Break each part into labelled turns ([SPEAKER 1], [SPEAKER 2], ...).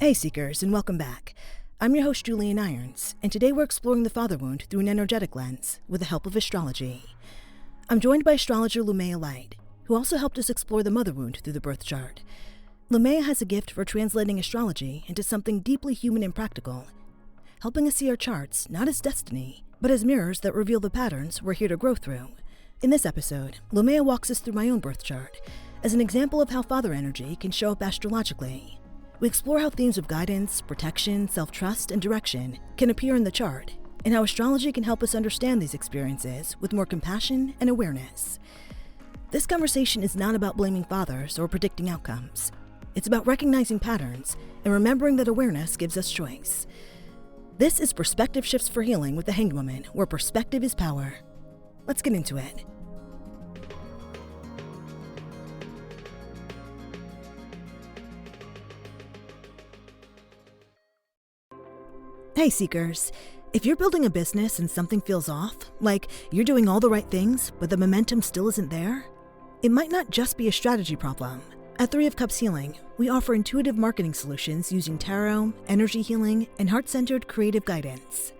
[SPEAKER 1] Hey Seekers, and welcome back. I'm your host Julienne Irons, and today we're exploring the father wound through an energetic lens with the help of astrology. I'm joined by astrologer Lumea Light, who also helped us explore the mother wound through the birth chart. Lumea has a gift for translating astrology into something deeply human and practical, helping us see our charts not as destiny, but as mirrors that reveal the patterns we're here to grow through. In this episode, Lumea walks us through my own birth chart as an example of how father energy can show up astrologically. We explore how themes of guidance, protection, self-trust, and direction can appear in the chart, and how astrology can help us understand these experiences with more compassion and awareness. This conversation is not about blaming fathers or predicting outcomes. It's about recognizing patterns and remembering that awareness gives us choice. This is Perspective Shifts for Healing with the Hanged Woman, where perspective is power. Let's get into it. Hey Seekers, if you're building a business and something feels off, like you're doing all the right things but the momentum still isn't there, it might not just be a strategy problem. At 3 of Cups Healing, we offer intuitive marketing solutions using tarot, energy healing, and heart-centered creative guidance.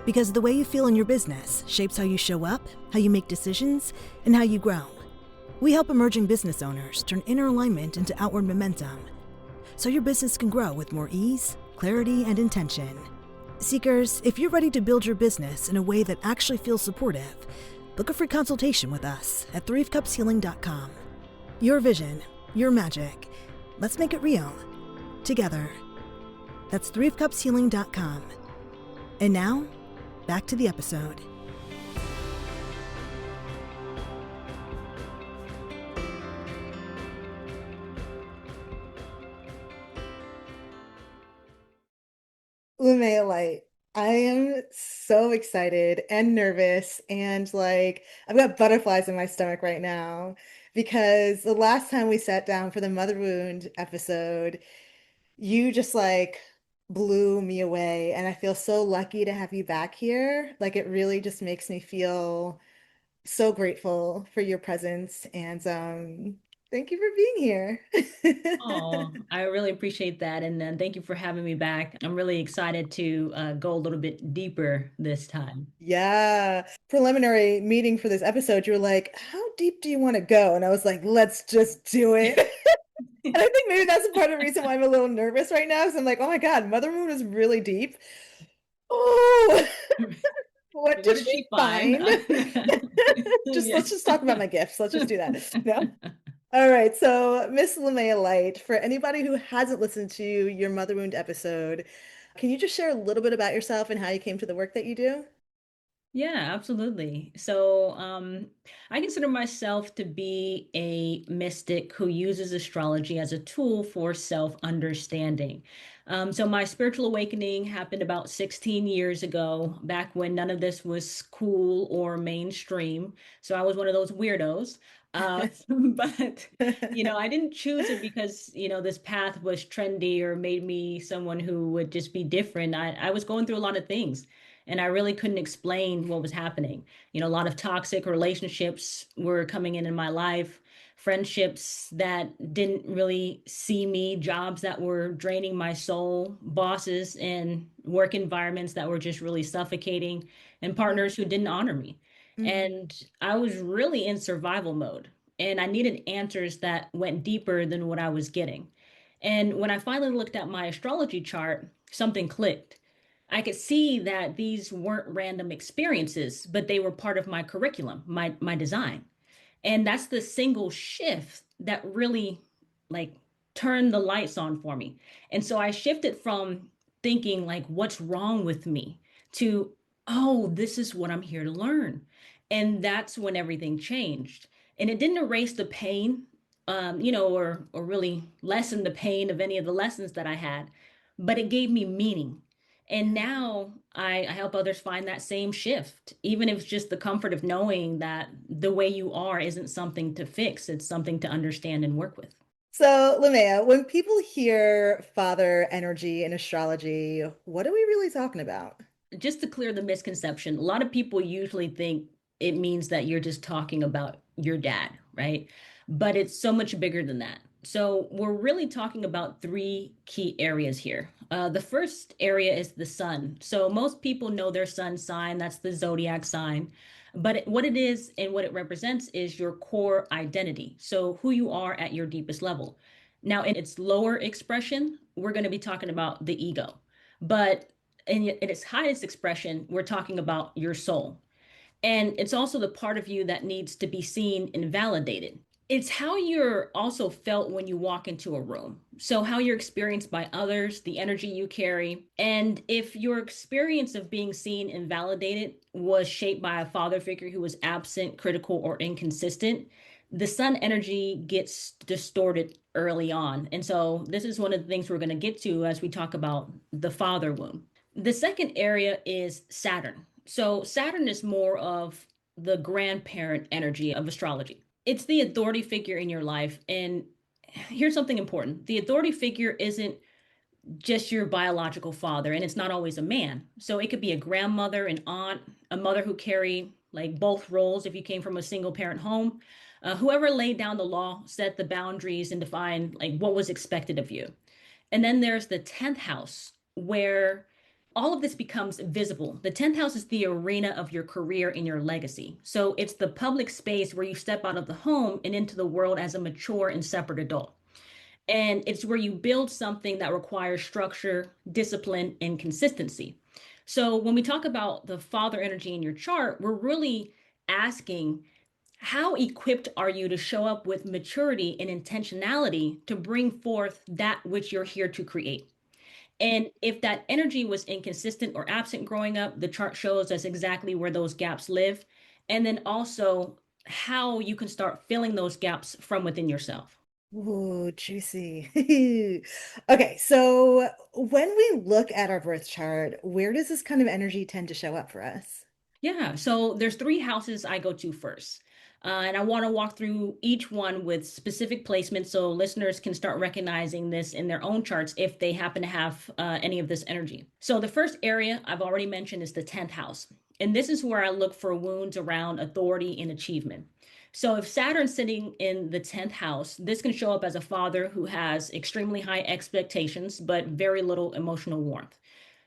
[SPEAKER 1] Because the way you feel in your business shapes how you show up, how you make decisions, and how you grow. We help emerging business owners turn inner alignment into outward momentum, so your business can grow with more ease, clarity, and intention. Seekers, if you're ready to build your business in a way that actually feels supportive, book a free consultation with us at 3ofcupshealing.com. Your vision, your magic. Let's make it real. Together. That's 3ofcupshealing.com. And now, back to the episode. Lumea Light. I am so excited and nervous and I've got butterflies in my stomach right now because the last time we sat down for the mother wound episode, you just blew me away, and I feel so lucky to have you back here. It really just makes me feel so grateful for your presence, and thank you for being here.
[SPEAKER 2] Oh, I really appreciate that. And thank you for having me back. I'm really excited to go a little bit deeper this time.
[SPEAKER 1] Yeah. Preliminary meeting for this episode, you were like, how deep do you want to go? And I was like, let's just do it. And I think maybe that's part of the reason why I'm a little nervous right now. Because I'm like, oh my God, Mother Moon is really deep. Oh, what
[SPEAKER 2] What
[SPEAKER 1] did
[SPEAKER 2] did
[SPEAKER 1] she
[SPEAKER 2] she find?
[SPEAKER 1] find?
[SPEAKER 2] Yeah.
[SPEAKER 1] Let's just talk about my gifts. Let's just do that. No? All right. So, Miss Lumea Light, for anybody who hasn't listened to your Mother Wound episode, can you just share a little bit about yourself and how you came to the work that you do?
[SPEAKER 2] Yeah, absolutely. So, I consider myself to be a mystic who uses astrology as a tool for self-understanding. So my spiritual awakening happened about 16 years ago, back when none of this was cool or mainstream. So I was one of those weirdos. But I didn't choose it because, this path was trendy or made me someone who would just be different. I was going through a lot of things and I really couldn't explain what was happening. A lot of toxic relationships were coming in my life, friendships that didn't really see me, jobs that were draining my soul, bosses and work environments that were just really suffocating, and partners who didn't honor me.
[SPEAKER 1] Mm,
[SPEAKER 2] And I was really in survival mode, and I needed answers that went deeper than what I was getting. And when I finally looked at my astrology chart, something clicked. I could see that these weren't random experiences, but they were part of my curriculum, my design. And that's the single shift that really like turned the lights on for me. And so I shifted from thinking like what's wrong with me to oh, this is what I'm here to learn. And that's when everything changed. And it didn't erase the pain or really lessen the pain of any of the lessons that I had, but it gave me meaning. And
[SPEAKER 1] yeah.
[SPEAKER 2] now I help others find that same shift, even if it's just the comfort of knowing that the way you are isn't something to fix, it's something to understand and work with.
[SPEAKER 1] So, Linnea, when people hear father energy in astrology, what are we really talking about?
[SPEAKER 2] Just to clear the misconception, a lot of people usually think it means that you're just talking about your dad, right? But it's so much bigger than that. So we're really talking about three key areas here. The first area is the sun. So most people know their sun sign, that's the zodiac sign. But what it is and what it represents is your core identity. So who you are at your deepest level. Now, in its lower expression, we're going to be talking about the ego. But in its highest expression, we're talking about your soul. And it's also the part of you that needs to be seen and validated. It's how you're also felt when you walk into a room. So, how you're experienced by others, the energy you carry. And if your experience of being seen and validated was shaped by a father figure who was absent, critical, or inconsistent, the sun energy gets distorted early on. And so, this is one of the things we're going to get to as we talk about the father wound. The second area is Saturn. So Saturn is more of the grandparent energy of astrology. It's the authority figure in your life. And here's something important. The authority figure isn't just your biological father, and it's not always a man. So it could be a grandmother, an aunt, a mother who carry like both roles if you came from a single parent home. Whoever laid down the law, set the boundaries, and defined like what was expected of you. And then there's the 10th house, where all of this becomes visible. The 10th house is the arena of your career and your legacy. So it's the public space where you step out of the home and into the world as a mature and separate adult. And it's where you build something that requires structure, discipline, and consistency. So when we talk about the father energy in your chart, we're really asking, how equipped are you to show up with maturity and intentionality to bring forth that which you're here to create? And if that energy was inconsistent or absent growing up, the chart shows us exactly where those gaps live. And then also how you can start filling those gaps from within yourself.
[SPEAKER 1] Ooh, juicy. Okay, so when we look at our birth chart, where does this kind of energy tend to show up for us?
[SPEAKER 2] Yeah, so there's three houses I go to first. And I want to walk through each one with specific placements so listeners can start recognizing this in their own charts if they happen to have any of this energy. So the first area I've already mentioned is the 10th house. And this is where I look for wounds around authority and achievement. So if Saturn's sitting in the 10th house, this can show up as a father who has extremely high expectations, but very little emotional warmth.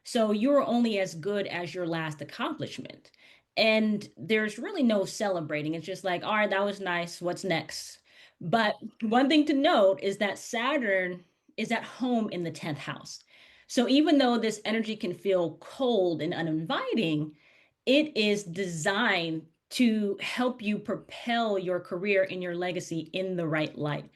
[SPEAKER 2] So you're only as good as your last accomplishment. And there's really no celebrating. It's just like, all right, that was nice. What's next? But one thing to note is that Saturn is at home in the 10th house. So even though this energy can feel cold and uninviting, it is designed to help you propel your career and your legacy in the right light.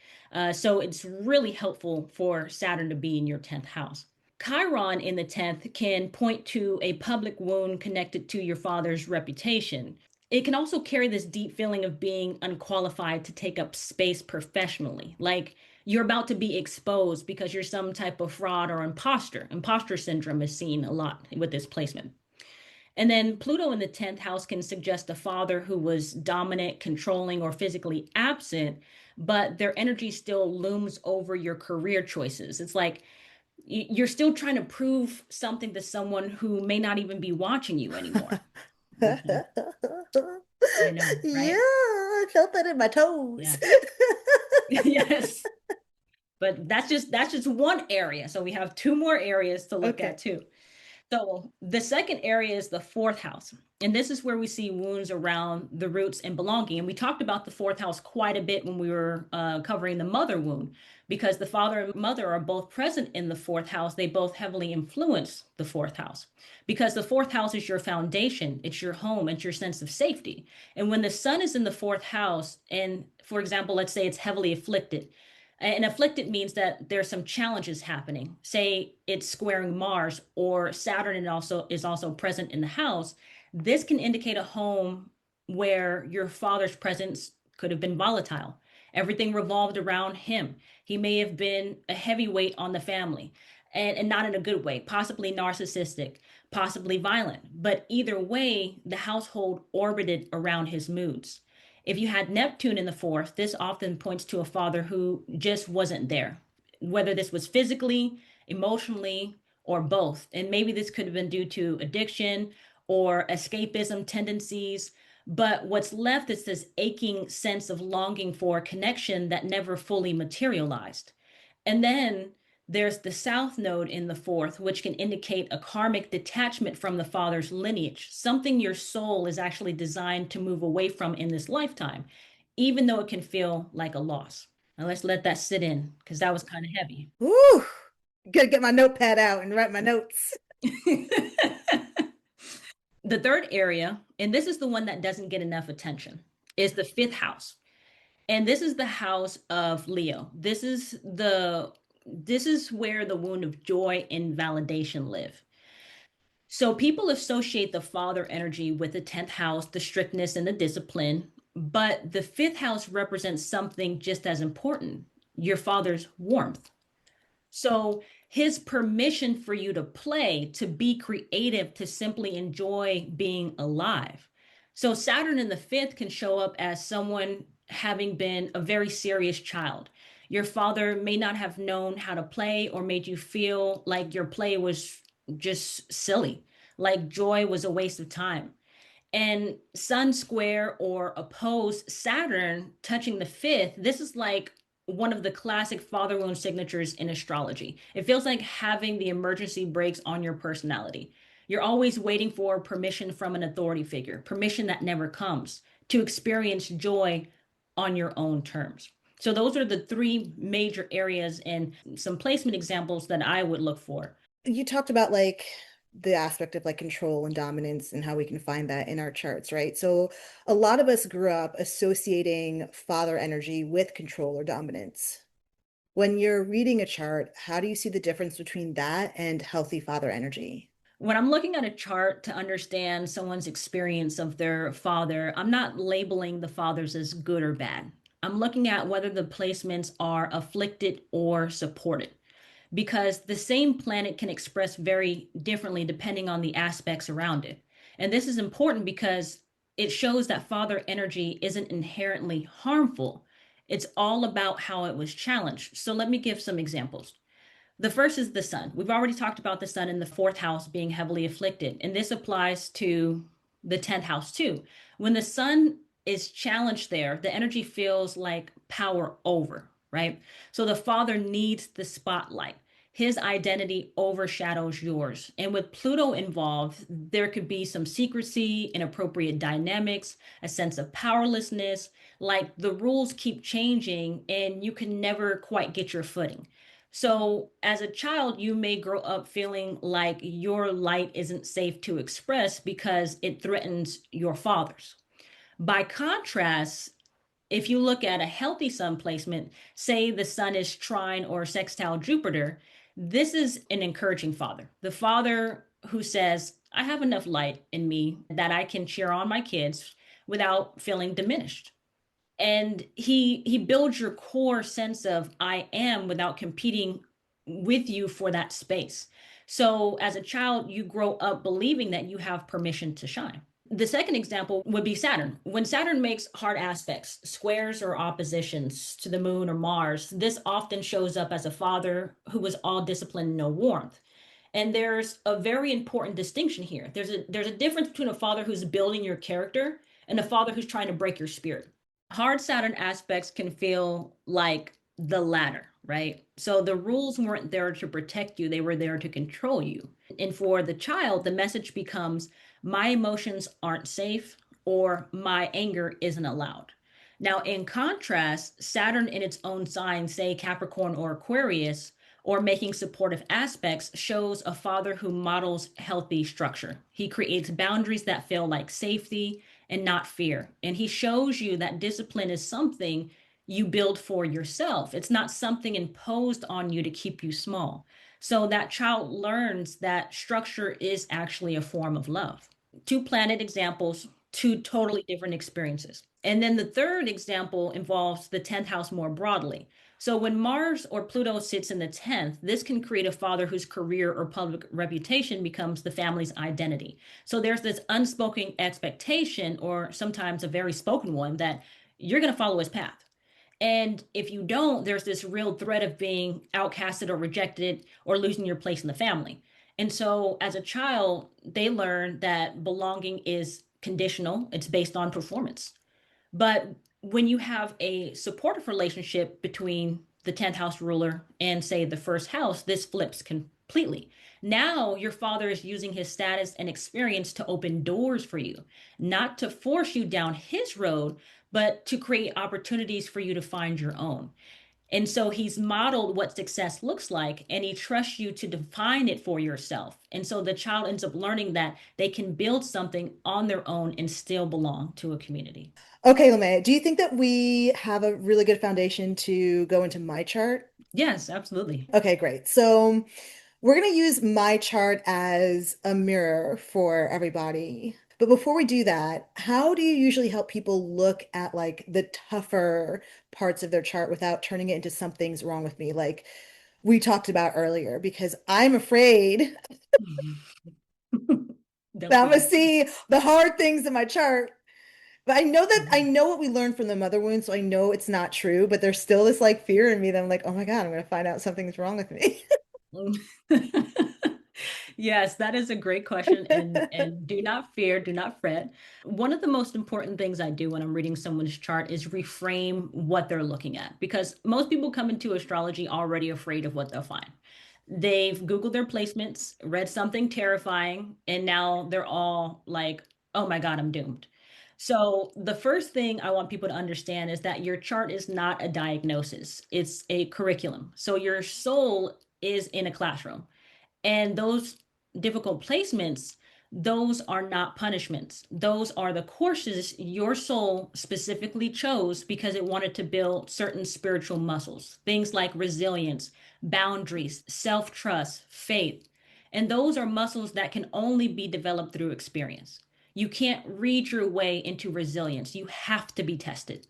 [SPEAKER 2] So it's really helpful for Saturn to be in your 10th house. Chiron in the 10th can point to a public wound connected to your father's reputation. It can also carry this deep feeling of being unqualified to take up space professionally, like you're about to be exposed because you're some type of fraud or imposter. Imposter syndrome is seen a lot with this placement. And then Pluto in the 10th house can suggest a father who was dominant, controlling, or physically absent, but their energy still looms over your career choices. It's like you're still trying to prove something to someone who may not even be watching you anymore. Mhm. I know,
[SPEAKER 1] Yeah,
[SPEAKER 2] right?
[SPEAKER 1] I felt that in my toes.
[SPEAKER 2] Yeah. Yes. But that's just one area. So we have two more areas to look
[SPEAKER 1] Okay.
[SPEAKER 2] at too. So the second area is the fourth house. And this is where we see wounds around the roots and belonging. And we talked about the fourth house quite a bit when we were covering the mother wound, because the father and mother are both present in the fourth house. They both heavily influence the fourth house because the fourth house is your foundation, it's your home, it's your sense of safety. And when the sun is in the fourth house, and for example, let's say it's heavily afflicted, and afflicted means that there's some challenges happening. Say it's squaring Mars or Saturn and also is also present in the house. This can indicate a home where your father's presence could have been volatile. Everything revolved around him. He may have been a heavyweight on the family and not in a good way, possibly narcissistic, possibly violent. But either way, the household orbited around his moods. If you had Neptune in the fourth, this often points to a father who just wasn't there, whether this was physically, emotionally, or both. And maybe this could have been due to addiction or escapism tendencies. But what's left is this aching sense of longing for a connection that never fully materialized. And then there's the south node in the fourth, which can indicate a karmic detachment from the father's lineage, something your soul is actually designed to move away from in this lifetime, even though it can feel like a loss. Now let's let that sit in because that was kind of heavy.
[SPEAKER 1] Ooh, gotta get my notepad out and write my notes.
[SPEAKER 2] The third area, and this is the one that doesn't get enough attention, is the fifth house. And this is the house of Leo. This is where the wound of joy and validation live. So people associate the father energy with the 10th house, the strictness and the discipline, but the fifth house represents something just as important, your father's warmth. So his permission for you to play, to be creative, to simply enjoy being alive. So Saturn in the fifth can show up as someone having been a very serious child. Your father may not have known how to play or made you feel like your play was just silly, like joy was a waste of time. And Sun square or oppose Saturn touching the fifth, this is like one of the classic father wound signatures in astrology. It feels like having the emergency brakes on your personality. You're always waiting for permission from an authority figure, permission that never comes, to experience joy on your own terms. So those are the three major areas and some placement examples that I would look for.
[SPEAKER 1] You talked about like the aspect of like control and dominance and how we can find that in our charts, right? So a lot of us grew up associating father energy with control or dominance. When you're reading a chart, how do you see the difference between that and healthy father energy?
[SPEAKER 2] When I'm looking at a chart to understand someone's experience of their father, I'm not labeling the fathers as good or bad. I'm looking at whether the placements are afflicted or supported, because the same planet can express very differently depending on the aspects around it. And this is important because it shows that father energy isn't inherently harmful. It's all about how it was challenged. So let me give some examples. The first is the sun. We've already talked about the sun in the fourth house being heavily afflicted, and this applies to the 10th house too. When the sun is challenged there, the energy feels like power over, right? So the father needs the spotlight. His identity overshadows yours. And with Pluto involved, there could be some secrecy, inappropriate dynamics, a sense of powerlessness, like the rules keep changing and you can never quite get your footing. So, as a child, you may grow up feeling like your light isn't safe to express because it threatens your father's. By contrast, if you look at a healthy sun placement, say the sun is trine or sextile Jupiter, this is an encouraging father. The father who says, I have enough light in me that I can cheer on my kids without feeling diminished. And he builds your core sense of I am without competing with you for that space. So as a child, you grow up believing that you have permission to shine. The second example would be Saturn. When Saturn makes hard aspects, squares or oppositions to the moon or Mars, this often shows up as a father who was all discipline, no warmth. And there's a very important distinction here. There's a difference between a father who's building your character and a father who's trying to break your spirit. Hard Saturn aspects can feel like the latter, right? So the rules weren't there to protect you, they were there to control you. And for the child, the message becomes my emotions aren't safe or my anger isn't allowed. Now, in contrast, Saturn in its own sign, say Capricorn or Aquarius, or making supportive aspects, shows a father who models healthy structure. He creates boundaries that feel like safety and not fear. And he shows you that discipline is something you build for yourself. It's not something imposed on you to keep you small. So that child learns that structure is actually a form of love. Two planet examples, two totally different experiences. And then the third example involves the 10th house more broadly. So when Mars or Pluto sits in the 10th, this can create a father whose career or public reputation becomes the family's identity. So there's this unspoken expectation, or sometimes a very spoken one, that you're going to follow his path. And if you don't, there's this real threat of being outcasted or rejected or losing your place in the family. And so as a child, they learn that belonging is conditional, it's based on performance. But when you have a supportive relationship between the 10th house ruler and, say, the first house, this flips completely. Now your father is using his status and experience to open doors for you, not to force you down his road, but to create opportunities for you to find your own. And so he's modeled what success looks like, and he trusts you to define it for yourself. And so the child ends up learning that they can build something on their own and still belong to a community.
[SPEAKER 1] Okay, Lumea, do you think that we have a really good foundation to go into my chart?
[SPEAKER 2] Yes, absolutely.
[SPEAKER 1] Okay, great. So we're going to use my chart as a mirror for everybody. But before we do that, how do you usually help people look at like the tougher parts of their chart without turning it into something's wrong with me, like we talked about earlier? Because I'm afraid
[SPEAKER 2] Don't
[SPEAKER 1] that I'm gonna
[SPEAKER 2] be.
[SPEAKER 1] see the hard things in my chart. But I
[SPEAKER 2] Mhm.
[SPEAKER 1] know what we learned from the mother wound, so I know it's not true, but there's still this like fear in me that I'm like, oh my God, I'm gonna find out something's wrong with me.
[SPEAKER 2] Yes, that is a great question, and do not fear, do not fret. One of the most important things I do when I'm reading someone's chart is reframe what they're looking at, because most people come into astrology already afraid of what they'll find. They've Googled their placements, read something terrifying, and now they're all like, "Oh my God, I'm doomed." So, the first thing I want people to understand is that your chart is not a diagnosis, it's a curriculum. So, your soul is in a classroom. And those difficult placements, those are not punishments. Those are the courses your soul specifically chose because it wanted to build certain spiritual muscles, things like resilience, boundaries, self trust, faith. And those are muscles that can only be developed through experience. You can't read your way into resilience, you have to be tested.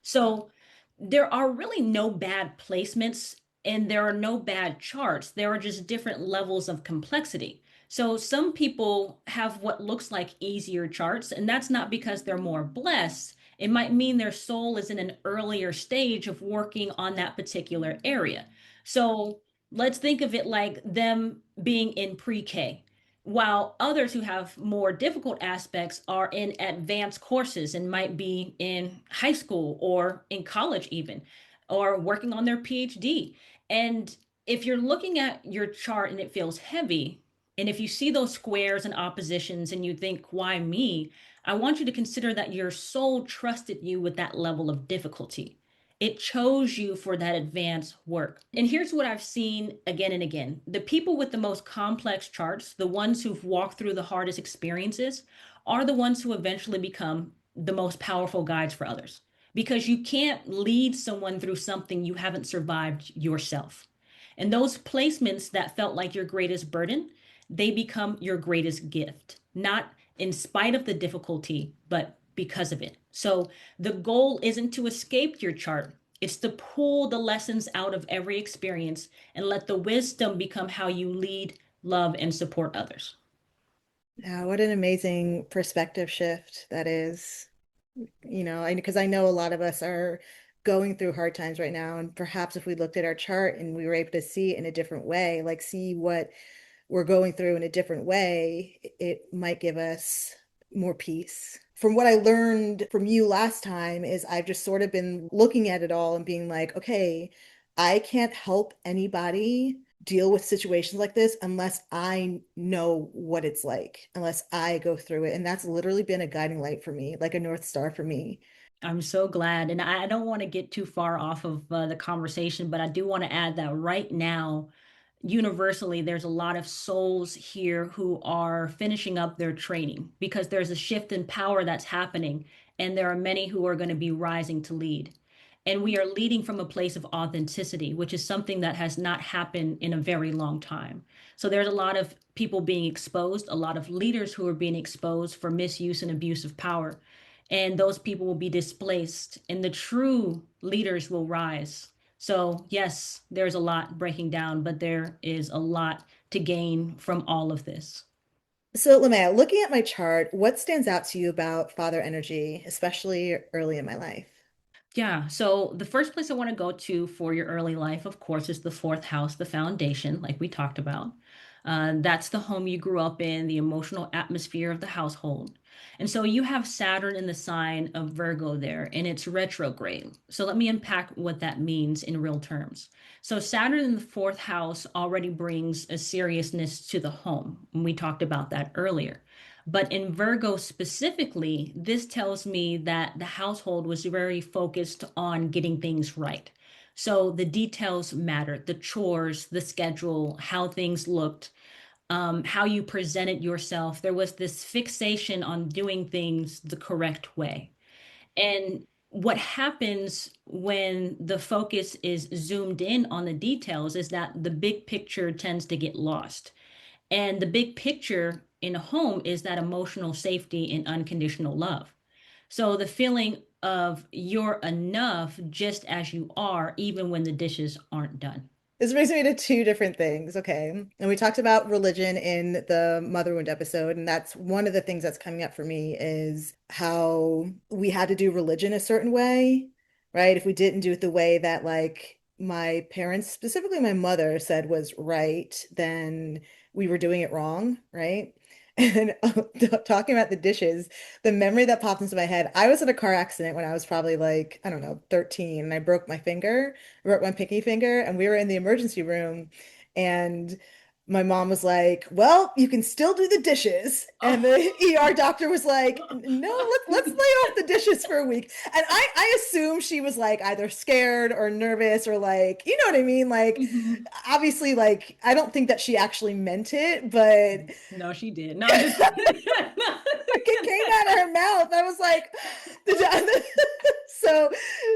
[SPEAKER 2] So there are really no bad placements and there are no bad charts. There are just different levels of complexity. So some people have what looks like easier charts, and that's not because they're more blessed. It might mean their soul is in an earlier stage of working on that particular area. So let's think of it like them being in pre-K, while others who have more difficult aspects are in advanced courses and might be in high school or in college even, or working on their PhD. And if you're looking at your chart and it feels heavy, and if you see those squares and oppositions and you think, why me? I want you to consider that your soul trusted you with that level of difficulty. It chose you for that advanced work. And here's what I've seen again and again: the people with the most complex charts, the ones who've walked through the hardest experiences, are the ones who eventually become the most powerful guides for others. Because you can't lead someone through something you haven't survived yourself. And those placements that felt like your greatest burden, they become your greatest gift, not in spite of the difficulty, but because of it. So the goal isn't to escape your chart, it's to pull the lessons out of every experience and let the wisdom become how you lead, love, and support others.
[SPEAKER 1] Yeah, what an amazing perspective shift that is. Because I know a lot of us are going through hard times right now, and perhaps if we looked at our chart and we were able to see it in a different way, like see what we're going through in a different way, it might give us more peace. From what I learned from you last time is I've just sort of been looking at it all and being like, okay, I can't help anybody deal with situations like this unless I know what it's like, unless I go through it. And that's literally been a guiding light for me, like a North Star for me.
[SPEAKER 2] I'm so glad. And I don't want to get too far off of the conversation, but I do want to add that right now, universally, there's a lot of souls here who are finishing up their training because there's a shift in power that's happening, and there are many who are going to be rising to lead. And we are leading from a place of authenticity, which is something that has not happened in a very long time. So there's a lot of people being exposed, a lot of leaders who are being exposed for misuse and abuse of power. And those people will be displaced, and the true leaders will rise. So, yes, there's a lot breaking down, but there is a lot to gain from all of this.
[SPEAKER 1] So, Lumea, looking at my chart, what stands out to you about father energy, especially early in my life?
[SPEAKER 2] Yeah, so the first place I want to go to for your early life, of course, is the fourth house, the foundation, like we talked about. That's the home you grew up in, the emotional atmosphere of the household. And so you have Saturn in the sign of Virgo there, and it's retrograde. So let me unpack what that means in real terms. So Saturn in the fourth house already brings a seriousness to the home. And we talked about that earlier. But in Virgo specifically, this tells me that the household was very focused on getting things right. So the details mattered, the chores, the schedule, how things looked, how you presented yourself. There was this fixation on doing things the correct way. And what happens when the focus is zoomed in on the details is that the big picture tends to get lost. And the big picture in a home is that emotional safety and unconditional love. So the feeling of you're enough just as you are, even when the dishes aren't done.
[SPEAKER 1] This brings me to two different things. Okay. And we talked about religion in the Mother Wound episode. And that's one of the things that's coming up for me is how we had to do religion a certain way, right? If we didn't do it the way that like my parents, specifically my mother, said was right, then we were doing it wrong, right? And talking about the dishes, the memory that popped into my head, I was in a car accident when I was probably like, I don't know, 13, and I broke my finger, broke my pinky finger, and we were in the emergency room, and my mom was like, "Well, you can still do the dishes." And
[SPEAKER 2] Oh.
[SPEAKER 1] the ER doctor was like, "No, let's lay off the dishes for a week." And I assume she was like either scared or nervous or like, you know what I mean? Like
[SPEAKER 2] Mhm.
[SPEAKER 1] obviously like I don't think that she actually meant it, but
[SPEAKER 2] No, she did. No, I'm just kidding.
[SPEAKER 1] it came out of her mouth. I was like, so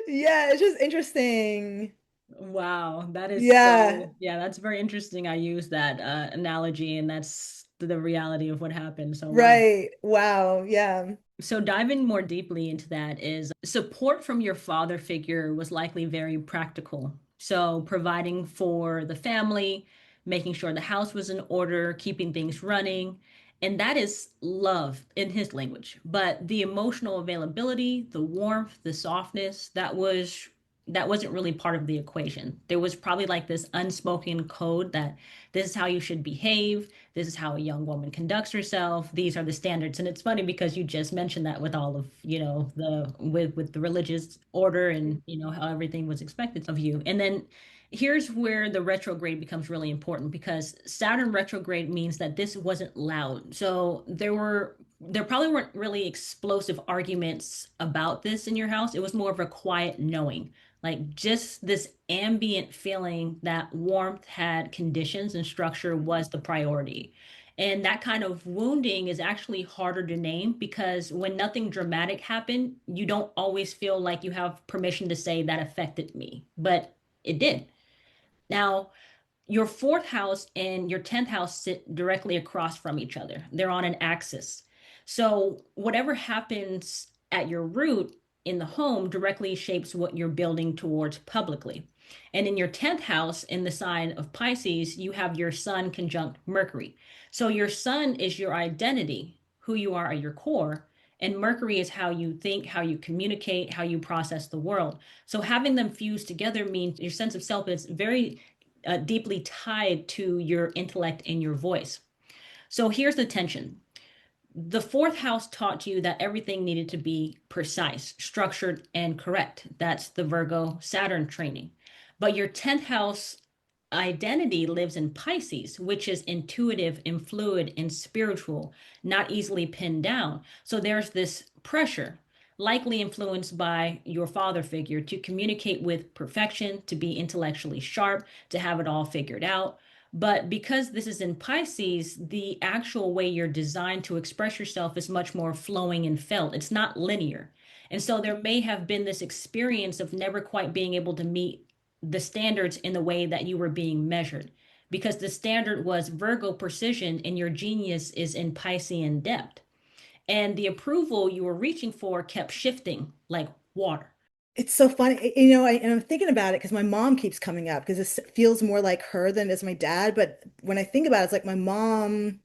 [SPEAKER 1] yeah, it's just interesting.
[SPEAKER 2] Wow, that is
[SPEAKER 1] Yeah,
[SPEAKER 2] so, yeah, that's very interesting. I use that analogy, and that's the reality of what happened. So, wow.
[SPEAKER 1] right. Wow. Yeah.
[SPEAKER 2] So, diving more deeply into that is support from your father figure was likely very practical. So, providing for the family, making sure the house was in order, keeping things running. And that is love in his language. But the emotional availability, the warmth, the softness, that wasn't really part of the equation. There was probably like this unspoken code that this is how you should behave, this is how a young woman conducts herself, these are the standards. And it's funny because you just mentioned that with all of, the with the religious order and how everything was expected of you. And then here's where the retrograde becomes really important, because Saturn retrograde means that this wasn't loud. So there probably weren't really explosive arguments about this in your house. It was more of a quiet knowing, like just this ambient feeling that warmth had conditions and structure was the priority. And that kind of wounding is actually harder to name, because when nothing dramatic happened, you don't always feel like you have permission to say that affected me, but it did. Now, your fourth house and your 10th house sit directly across from each other. They're on an axis. So, whatever happens at your root in the home directly shapes what you're building towards publicly. And in your 10th house, in the sign of Pisces, you have your sun conjunct Mercury. So, your sun is your identity, who you are at your core. And Mercury is how you think, how you communicate, how you process the world. So, having them fused together means your sense of self is very deeply tied to your intellect and your voice. So here's the tension. The fourth house taught you that everything needed to be precise, structured, and correct. That's the Virgo Saturn training. But your 10th house identity lives in Pisces, which is intuitive and fluid and spiritual, not easily pinned down. So there's this pressure, likely influenced by your father figure, to communicate with perfection, to be intellectually sharp, to have it all figured out. But because this is in Pisces, the actual way you're designed to express yourself is much more flowing and felt. It's not linear. And so there may have been this experience of never quite being able to meet the standards in the way that you were being measured, because the standard was Virgo precision and your genius is in Piscean depth. And the approval you were reaching for kept shifting like water.
[SPEAKER 1] It's so funny, and I'm thinking about it because my mom keeps coming up because this feels more like her than it is my dad. But when I think about it, it's like my mom.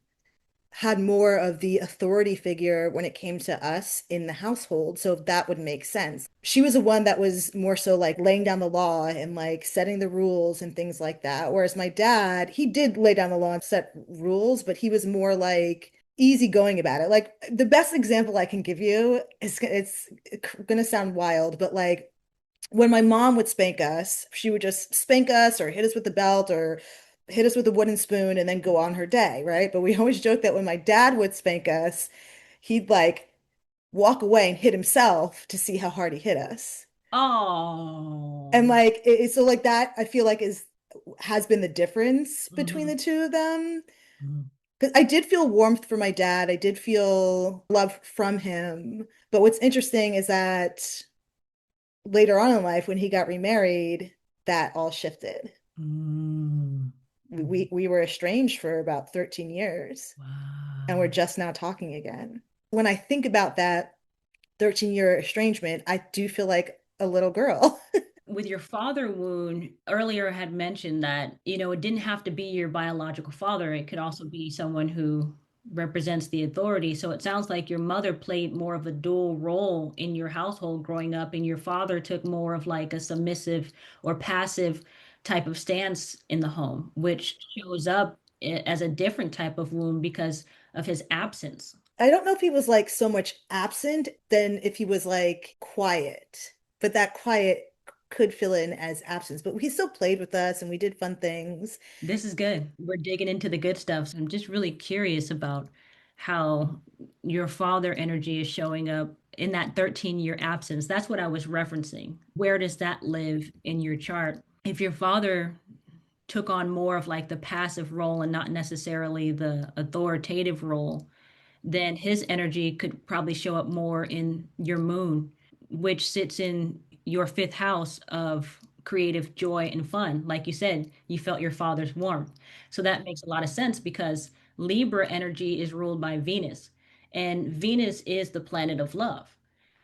[SPEAKER 1] had more of the authority figure when it came to us in the household. So that would make sense. She was the one that was more so like laying down the law and like setting the rules and things like that. Whereas my dad, he did lay down the law and set rules, but he was more like easygoing about it. Like the best example I can give you is it's gonna sound wild, but like when my mom would spank us, she would just spank us or hit us with the belt or hit us with a wooden spoon and then go on her day, right? But we always joke that when my dad would spank us, he'd like walk away and hit himself to see how hard he hit us. And
[SPEAKER 2] Oh.
[SPEAKER 1] like so like that I feel like is has been the difference between
[SPEAKER 2] Mhm.
[SPEAKER 1] the two of them.
[SPEAKER 2] Mhm.
[SPEAKER 1] Because I did feel warmth for my dad. I did feel love from him. But what's interesting is that later on in life, when he got remarried, that all shifted.
[SPEAKER 2] Mm.
[SPEAKER 1] We were estranged for about 13 years and we're
[SPEAKER 2] Wow.
[SPEAKER 1] just now talking again. When I think about that 13-year estrangement, I do feel like a little girl.
[SPEAKER 2] With your father wound, earlier I had mentioned that, it didn't have to be your biological father. It could also be someone who represents the authority. So it sounds like your mother played more of a dual role in your household growing up, and your father took more of like a submissive or passive type of stance in the home, which shows up as a different type of wound because of his absence.
[SPEAKER 1] I don't know if he was like so much absent than if he was like quiet, but that quiet could fill in as absence. But he still played with us and we did fun things.
[SPEAKER 2] This is good. We're digging into the good stuff. So I'm just really curious about how your father energy is showing up in that 13-year absence. That's what I was referencing. Where does that live in your chart? If your father took on more of like the passive role and not necessarily the authoritative role, then his energy could probably show up more in your moon, which sits in your fifth house of creative joy and fun. Like you said, you felt your father's warmth. So that makes a lot of sense because Libra energy is ruled by Venus, and Venus is the planet of love.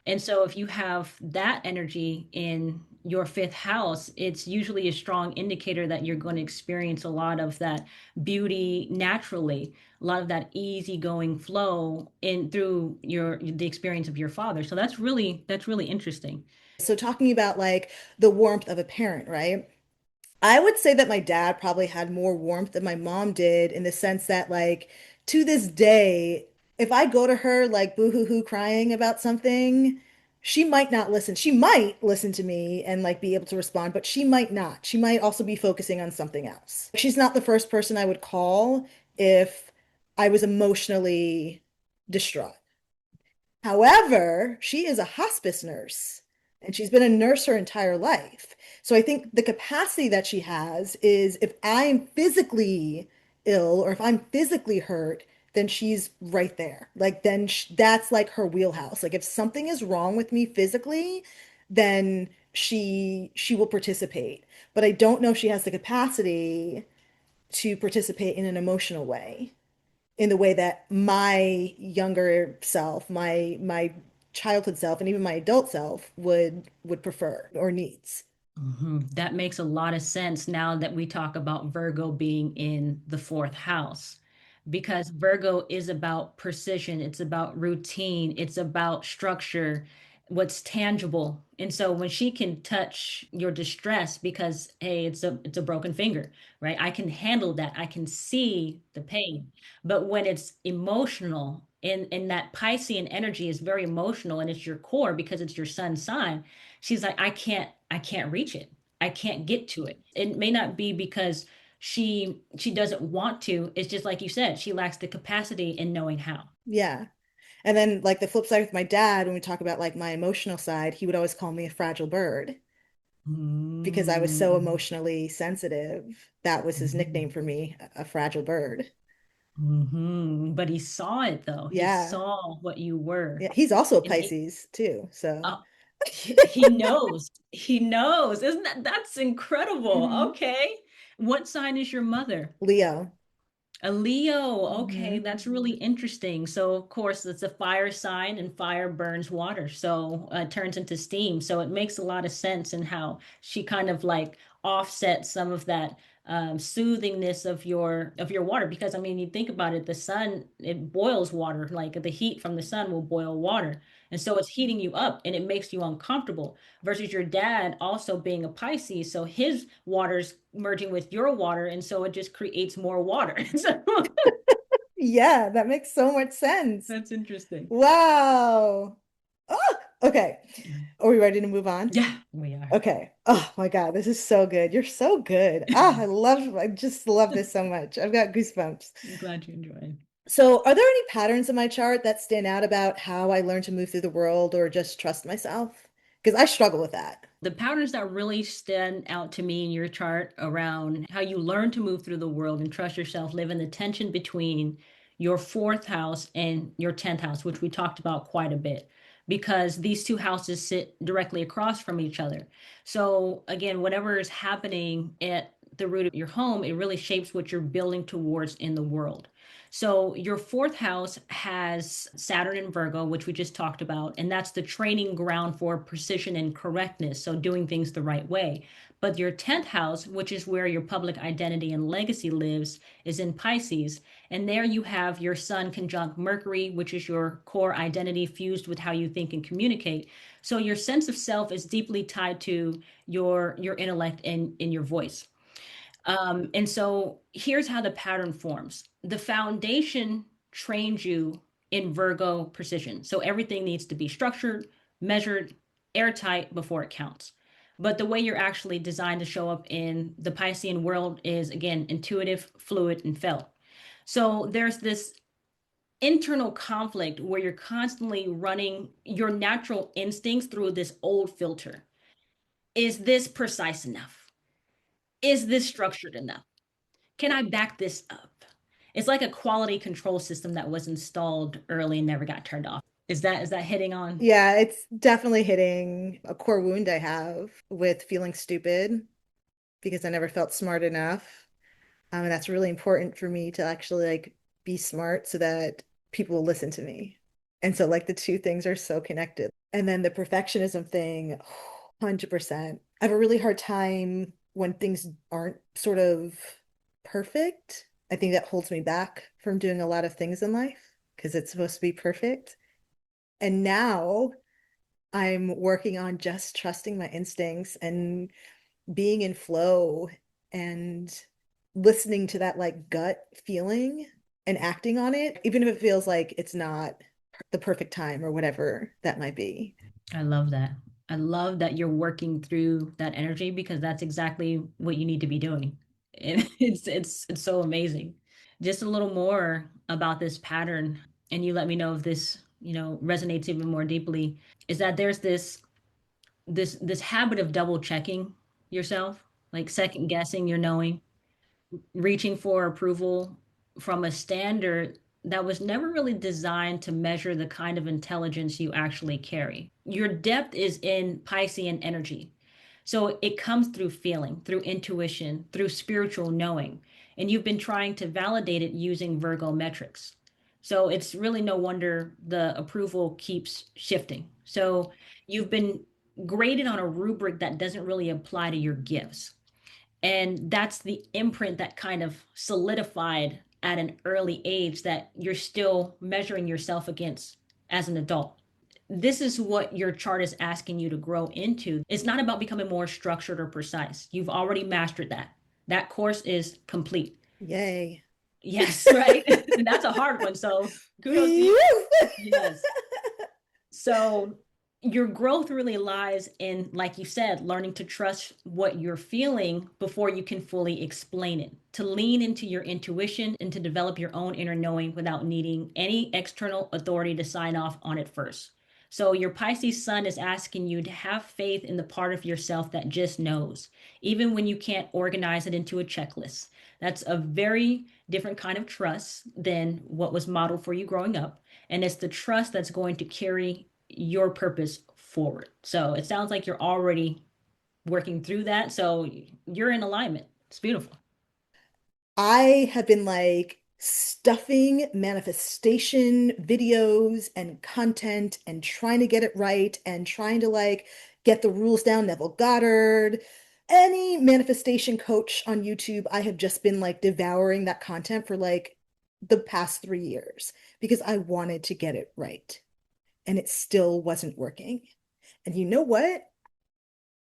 [SPEAKER 2] And so if you have that energy in your fifth house, it's usually a strong indicator that you're going to experience a lot of that beauty naturally, a lot of that easygoing flow in through the experience of your father. So that's really interesting.
[SPEAKER 1] So talking about like the warmth of a parent, right? I would say that my dad probably had more warmth than my mom did in the sense that, like, to this day, if I go to her like boo-hoo-hoo crying about something, she might not listen. She might listen to me and like be able to respond, but she might not. She might also be focusing on something else. She's not the first person I would call if I was emotionally distraught. However, she is a hospice nurse and she's been a nurse her entire life. So I think the capacity that she has is if I'm physically ill or if I'm physically hurt, then she's right there. Like then that's like her wheelhouse. Like if something is wrong with me physically, then she will participate. But I don't know if she has the capacity to participate in an emotional way in the way that my younger self, my childhood self, and even my adult self would prefer or needs.
[SPEAKER 2] That makes a lot of sense now that we talk about Virgo being in the fourth house, because Virgo is about precision, it's about routine, it's about structure, what's tangible. And so when she can touch your distress because hey, it's a broken finger, right? I can handle that. I can see the pain. But when it's emotional and that Piscean energy is very emotional and it's your core because it's your sun sign, she's like, I can't reach it. I can't get to it. It may not be because she doesn't want to. It's just like you said, she lacks the capacity in knowing how.
[SPEAKER 1] Yeah. And then like the flip side with my dad, when we talk about like my emotional side, he would always call me a fragile bird because I was so
[SPEAKER 2] Mm-hmm.
[SPEAKER 1] emotionally sensitive. That was his nickname for me, a fragile bird.
[SPEAKER 2] But he saw it though. He
[SPEAKER 1] Yeah.
[SPEAKER 2] saw what you were.
[SPEAKER 1] Yeah. He's also a
[SPEAKER 2] And
[SPEAKER 1] Pisces too. So
[SPEAKER 2] uh, he knows. He knows. Isn't that's incredible?
[SPEAKER 1] mhm.
[SPEAKER 2] Okay. What sign is your mother?
[SPEAKER 1] Leo.
[SPEAKER 2] A Leo. Okay,
[SPEAKER 1] Hmm.
[SPEAKER 2] that's really interesting. So, of course, it's a fire sign, and fire burns water, so it turns into steam. So it makes a lot of sense in how she kind of like offsets some of that soothingness of your water. Because I mean, you think about it, the sun, it boils water. Like the heat from the sun will boil water, and so it's heating you up and it makes you uncomfortable. Versus your dad also being a Pisces, so his water's merging with your water, and so it just creates more water. So
[SPEAKER 1] Yeah, that makes so much sense.
[SPEAKER 2] that's interesting.
[SPEAKER 1] Wow. Oh, okay. Are we ready to move on?
[SPEAKER 2] Yeah, we are.
[SPEAKER 1] Okay. Oh my God, this is so good. You're so good. I just love this so much. I've got goosebumps.
[SPEAKER 2] I'm glad you enjoyed.
[SPEAKER 1] So, are there any patterns in my chart that stand out about how I learn to move through the world or just trust myself? Because I struggle with that.
[SPEAKER 2] The patterns that really stand out to me in your chart around how you learn to move through the world and trust yourself live in the tension between your fourth house and your 10th house, which we talked about quite a bit, because these two houses sit directly across from each other. So, again, whatever is happening at the root of your home, it really shapes what you're building towards in the world. So your fourth house has Saturn in Virgo, which we just talked about, and that's the training ground for precision and correctness, so doing things the right way. But your 10th house, which is where your public identity and legacy lives, is in Pisces. And there you have your Sun conjunct Mercury, which is your core identity fused with how you think and communicate. So your sense of self is deeply tied to your intellect and in your voice. And so here's how the pattern forms. The foundation trains you in Virgo precision. So everything needs to be structured, measured, airtight before it counts. But the way you're actually designed to show up in the Piscean world is, again, intuitive, fluid, and felt. So there's this internal conflict where you're constantly running your natural instincts through this old filter. Is this precise enough? Is this structured enough? Can I back this up? It's like a quality control system that was installed early and never got turned off. Is that hitting on?
[SPEAKER 1] Yeah, it's definitely hitting a core wound I have with feeling stupid because I never felt smart enough. And that's really important for me to actually like be smart so that people will listen to me. And so like the two things are so connected. And then the perfectionism thing, 100%. I have a really hard time when things aren't sort of perfect. I think that holds me back from doing a lot of things in life because it's supposed to be perfect. And now I'm working on just trusting my instincts and being in flow and listening to that like gut feeling and acting on it, even if it feels like it's not the perfect time or whatever that might be.
[SPEAKER 2] I love that. I love that you're working through that energy because that's exactly what you need to be doing. And it's so amazing. Just a little more about this pattern, and you let me know if this, resonates even more deeply, is that there's this habit of double checking yourself, like second guessing your knowing, reaching for approval from a standard that was never really designed to measure the kind of intelligence you actually carry. Your depth is in Piscean energy. So it comes through feeling, through intuition, through spiritual knowing. And you've been trying to validate it using Virgo metrics. So it's really no wonder the approval keeps shifting. So you've been graded on a rubric that doesn't really apply to your gifts. And that's the imprint that kind of solidified at an early age that you're still measuring yourself against as an adult. This is what your chart is asking you to grow into. It's not about becoming more structured or precise. You've already mastered that. That course is complete.
[SPEAKER 1] Yay.
[SPEAKER 2] Yes, right. And that's a hard one. So kudos to you. Yes. So your growth really lies in, like you said, learning to trust what you're feeling before you can fully explain it, to lean into your intuition and to develop your own inner knowing without needing any external authority to sign off on it first. So your Pisces sun is asking you to have faith in the part of yourself that just knows, even when you can't organize it into a checklist. That's a very different kind of trust than what was modeled for you growing up. And it's the trust that's going to carry your purpose forward. So it sounds like you're already working through that. So you're in alignment. It's beautiful.
[SPEAKER 1] I have been like stuffing manifestation videos and content and trying to get it right and trying to like get the rules down, Neville Goddard. Any manifestation coach on YouTube, I have just been like devouring that content for like the past 3 years because I wanted to get it right and it still wasn't working. And you know what?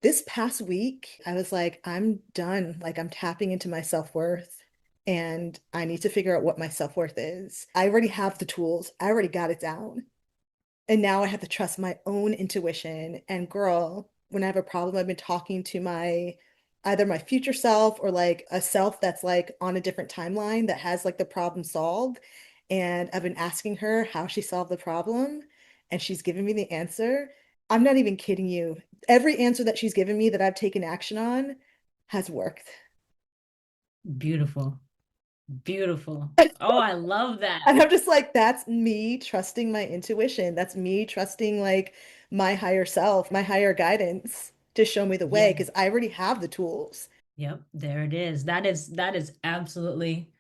[SPEAKER 1] This past week, I was like, I'm done. Like, I'm tapping into my self-worth and I need to figure out what my self-worth is. I already have the tools, I already got it down. And now I have to trust my own intuition. And girl, when I have a problem, I've been talking to my either my future self or like a self that's like on a different timeline that has like the problem solved. And I've been asking her how she solved the problem, and she's given me the answer. I'm not even kidding you. Every answer that she's given me that I've taken action on has worked.
[SPEAKER 2] Beautiful. Beautiful. Oh, I love that.
[SPEAKER 1] And I'm just like, that's me trusting my intuition. That's me trusting like my higher self, my higher guidance to show me the way
[SPEAKER 2] Yeah.
[SPEAKER 1] because I already have the tools.
[SPEAKER 2] Yep, there it is. That is absolutely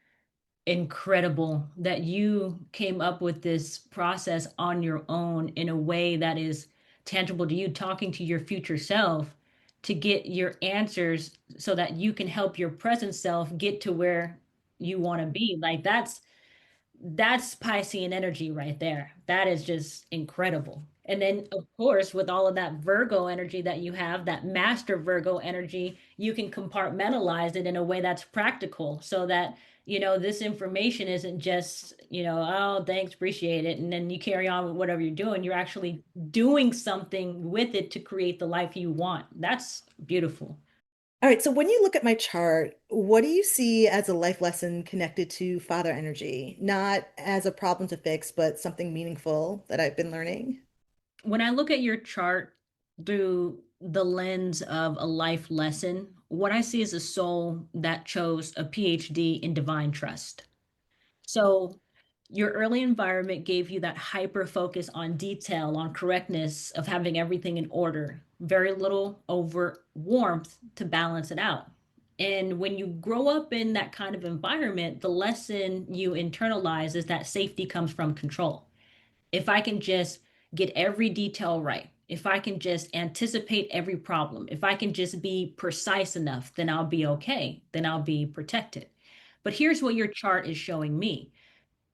[SPEAKER 2] incredible that you came up with this process on your own in a way that is tangible to you, talking to your future self to get your answers so that you can help your present self get to where you want to be. Like that's Piscean energy right there. That is just incredible. And then, of course, with all of that Virgo energy that you have, that master Virgo energy, you can compartmentalize it in a way that's practical so that, this information isn't just, oh, thanks, appreciate it. And then you carry on with whatever you're doing. You're actually doing something with it to create the life you want. That's beautiful.
[SPEAKER 1] All right, so when you look at my chart, what do you see as a life lesson connected to father energy? Not as a problem to fix, but something meaningful that I've been learning.
[SPEAKER 2] When I look at your chart through the lens of a life lesson, what I see is a soul that chose a PhD in divine trust. So, your early environment gave you that hyper focus on detail, on correctness, of having everything in order, very little overt warmth to balance it out. And when you grow up in that kind of environment, the lesson you internalize is that safety comes from control. If I can just get every detail right, if I can just anticipate every problem, if I can just be precise enough, then I'll be okay. Then I'll be protected. But here's what your chart is showing me: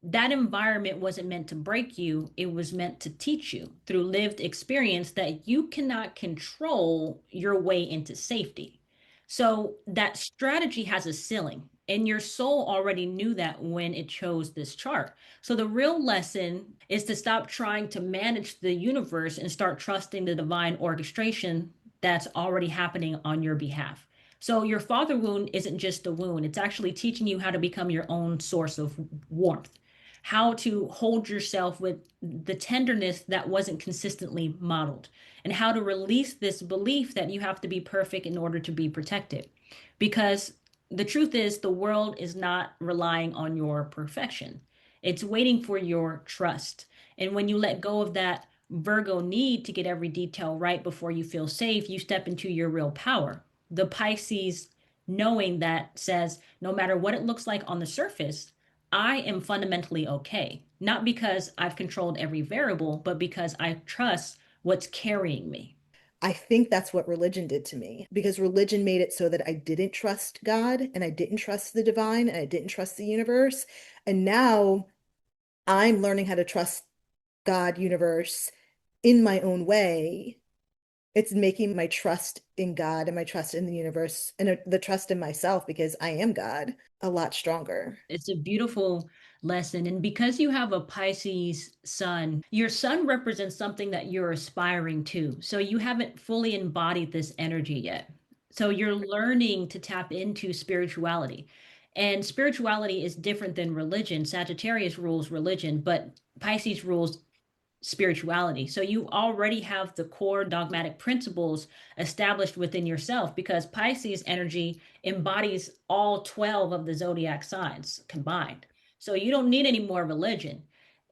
[SPEAKER 2] that environment wasn't meant to break you, it was meant to teach you through lived experience that you cannot control your way into safety. So that strategy has a ceiling, and your soul already knew that when it chose this chart. So the real lesson is to stop trying to manage the universe and start trusting the divine orchestration that's already happening on your behalf. So your father wound isn't just a wound, it's actually teaching you how to become your own source of warmth, how to hold yourself with the tenderness that wasn't consistently modeled, and how to release this belief that you have to be perfect in order to be protected. Because the truth is, the world is not relying on your perfection, it's waiting for your trust. And when you let go of that Virgo need to get every detail right before you feel safe, you step into your real power. The Pisces knowing that says, no matter what it looks like on the surface, I am fundamentally okay. Not because I've controlled every variable, but because I trust what's carrying me.
[SPEAKER 1] I think that's what religion did to me because religion made it so that I didn't trust God and I didn't trust the divine and I didn't trust the universe. And now I'm learning how to trust God, universe in my own way. It's making my trust in God and my trust in the universe and the trust in myself because I am God a lot stronger.
[SPEAKER 2] It's a beautiful lesson. And because you have a Pisces sun, your sun represents something that you're aspiring to. So you haven't fully embodied this energy yet. So you're learning to tap into spirituality. And spirituality is different than religion. Sagittarius rules religion, but Pisces rules spirituality. So you already have the core dogmatic principles established within yourself because Pisces energy embodies all 12 of the zodiac signs combined. So you don't need any more religion.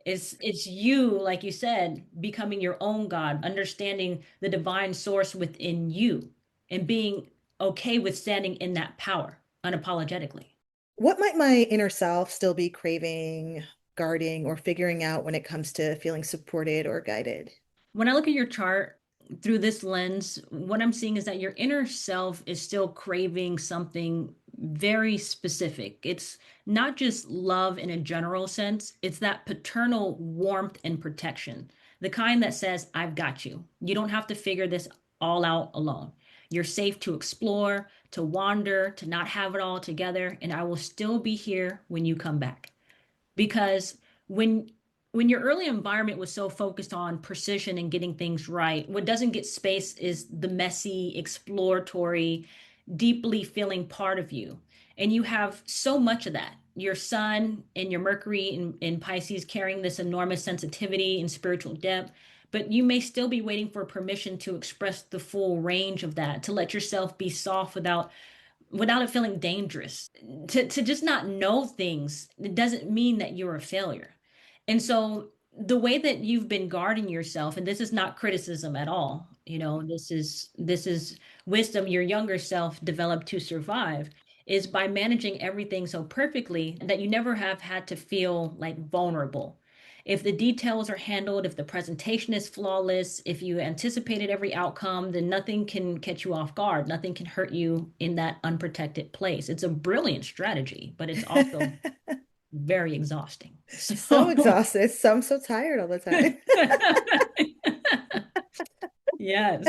[SPEAKER 2] It's you, like you said, becoming your own God, understanding the divine source within you and being okay with standing in that power unapologetically.
[SPEAKER 1] What might my inner self still be craving, guarding, or figuring out when it comes to feeling supported or guided?
[SPEAKER 2] When I look at your chart, through this lens, what I'm seeing is that your inner self is still craving something very specific. It's not just love in a general sense, it's that paternal warmth and protection, the kind that says, I've got you. You don't have to figure this all out alone. You're safe to explore, to wander, to not have it all together, and I will still be here when you come back. Because when your early environment was so focused on precision and getting things right, what doesn't get space is the messy, exploratory, deeply feeling part of you. And you have so much of that. Your sun and your Mercury in Pisces carrying this enormous sensitivity and spiritual depth, but you may still be waiting for permission to express the full range of that, to let yourself be soft without it feeling dangerous. To just not know things, it doesn't mean that you're a failure. And so the way that you've been guarding yourself, and this is not criticism at all, this is wisdom your younger self developed to survive, is by managing everything so perfectly that you never have had to feel like vulnerable. If the details are handled, if the presentation is flawless, if you anticipated every outcome, then nothing can catch you off guard. Nothing can hurt you in that unprotected place. It's a brilliant strategy, but it's also very exhausting.
[SPEAKER 3] So
[SPEAKER 2] So,
[SPEAKER 3] exhausted. So I'm so tired all the time.
[SPEAKER 2] yes.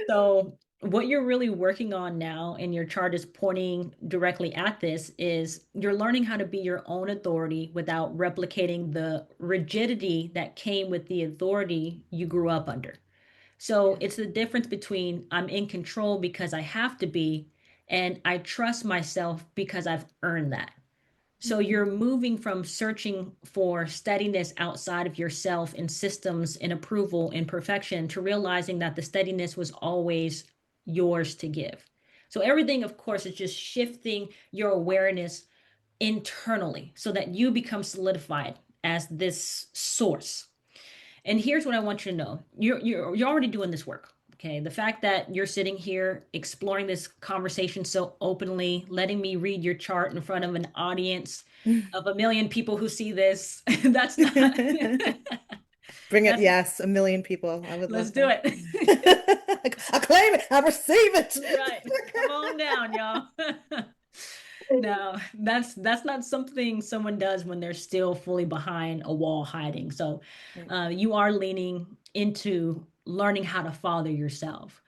[SPEAKER 2] So, what you're really working on now, and your chart is pointing directly at this, is you're learning how to be your own authority without replicating the rigidity that came with the authority you grew up under. So, it's the difference between I'm in control because I have to be, and I trust myself because I've earned that. So you're moving from searching for steadiness outside of yourself in systems and approval and perfection to realizing that the steadiness was always yours to give. So everything, of course, is just shifting your awareness internally so that you become solidified as this source. And here's what I want you to know. You're already doing this work. Okay. The fact that you're sitting here exploring this conversation so openly, letting me read your chart in front of an audience of a million people who see this, that's not
[SPEAKER 3] Bring it.
[SPEAKER 2] that's
[SPEAKER 3] Yes, a million people. I would
[SPEAKER 2] let's
[SPEAKER 3] love
[SPEAKER 2] do
[SPEAKER 3] that.
[SPEAKER 2] it.
[SPEAKER 3] I claim it. I receive it.
[SPEAKER 2] That's right. Come on down, y'all. No, that's not something someone does when they're still fully behind a wall hiding. So
[SPEAKER 3] Right.
[SPEAKER 2] you are leaning into learning how to father yourself.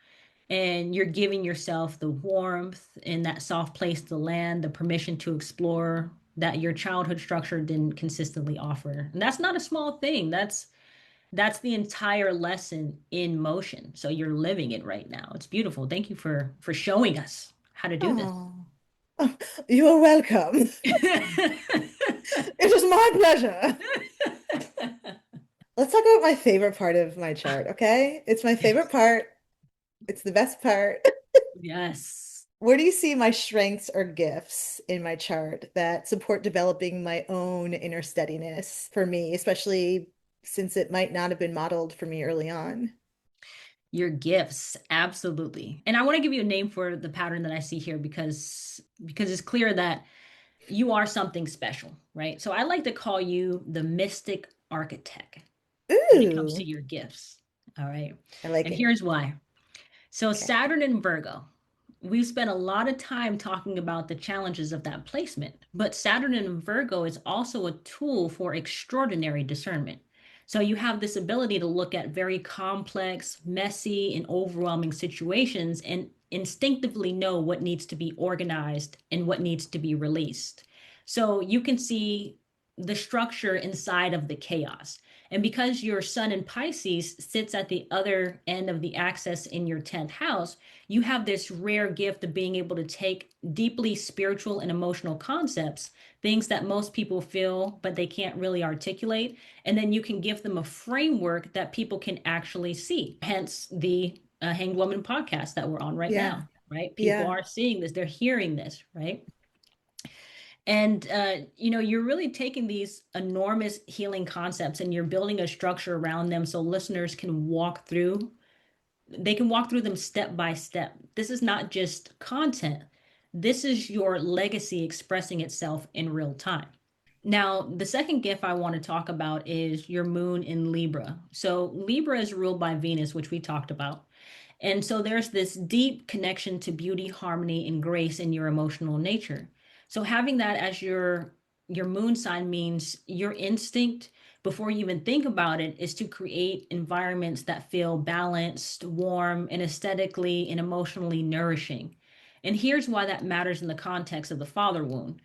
[SPEAKER 2] And you're giving yourself the warmth and that soft place to land, the permission to explore that your childhood structure didn't consistently offer. And that's not a small thing. That's the entire lesson in motion. So you're living it right now. It's beautiful. Thank you for showing us how to do this.
[SPEAKER 3] Oh, you are welcome. It is my pleasure. Let's talk about my favorite part of my chart, okay? It's my favorite part. It's the best part.
[SPEAKER 2] Yes.
[SPEAKER 3] Where do you see my strengths or gifts in my chart that support developing my own inner steadiness for me, especially since it might not have been modeled for me early on?
[SPEAKER 2] Your gifts, absolutely. And I want to give you a name for the pattern that I see here because it's clear that you are something special, right? So I like to call you the mystic architect when it comes to
[SPEAKER 3] Ooh,
[SPEAKER 2] your gifts. All right.
[SPEAKER 3] I like
[SPEAKER 2] And
[SPEAKER 3] it.
[SPEAKER 2] here's why. So
[SPEAKER 3] Okay.
[SPEAKER 2] Saturn in Virgo, we've spent a lot of time talking about the challenges of that placement, but Saturn in Virgo is also a tool for extraordinary discernment. So you have this ability to look at very complex, messy, and overwhelming situations and instinctively know what needs to be organized and what needs to be released. So you can see the structure inside of the chaos. And because your sun in Pisces sits at the other end of the axis in your 10th house, you have this rare gift of being able to take deeply spiritual and emotional concepts, things that most people feel, but they can't really articulate. And then you can give them a framework that people can actually see. Hence the Hanged Woman podcast that we're on right
[SPEAKER 3] Yeah.
[SPEAKER 2] now, right? People
[SPEAKER 3] Yeah.
[SPEAKER 2] are seeing this, they're hearing this, right? And you're really taking these enormous healing concepts and you're building a structure around them so listeners can walk through them step by step. This is not just content. This is your legacy expressing itself in real time. Now, the second gift I want to talk about is your moon in Libra. So, Libra is ruled by Venus, which we talked about. And so there's this deep connection to beauty, harmony, and grace in your emotional nature. So having that as your moon sign means your instinct before you even think about it is to create environments that feel balanced, warm, and aesthetically and emotionally nourishing. And here's why that matters in the context of the father wound.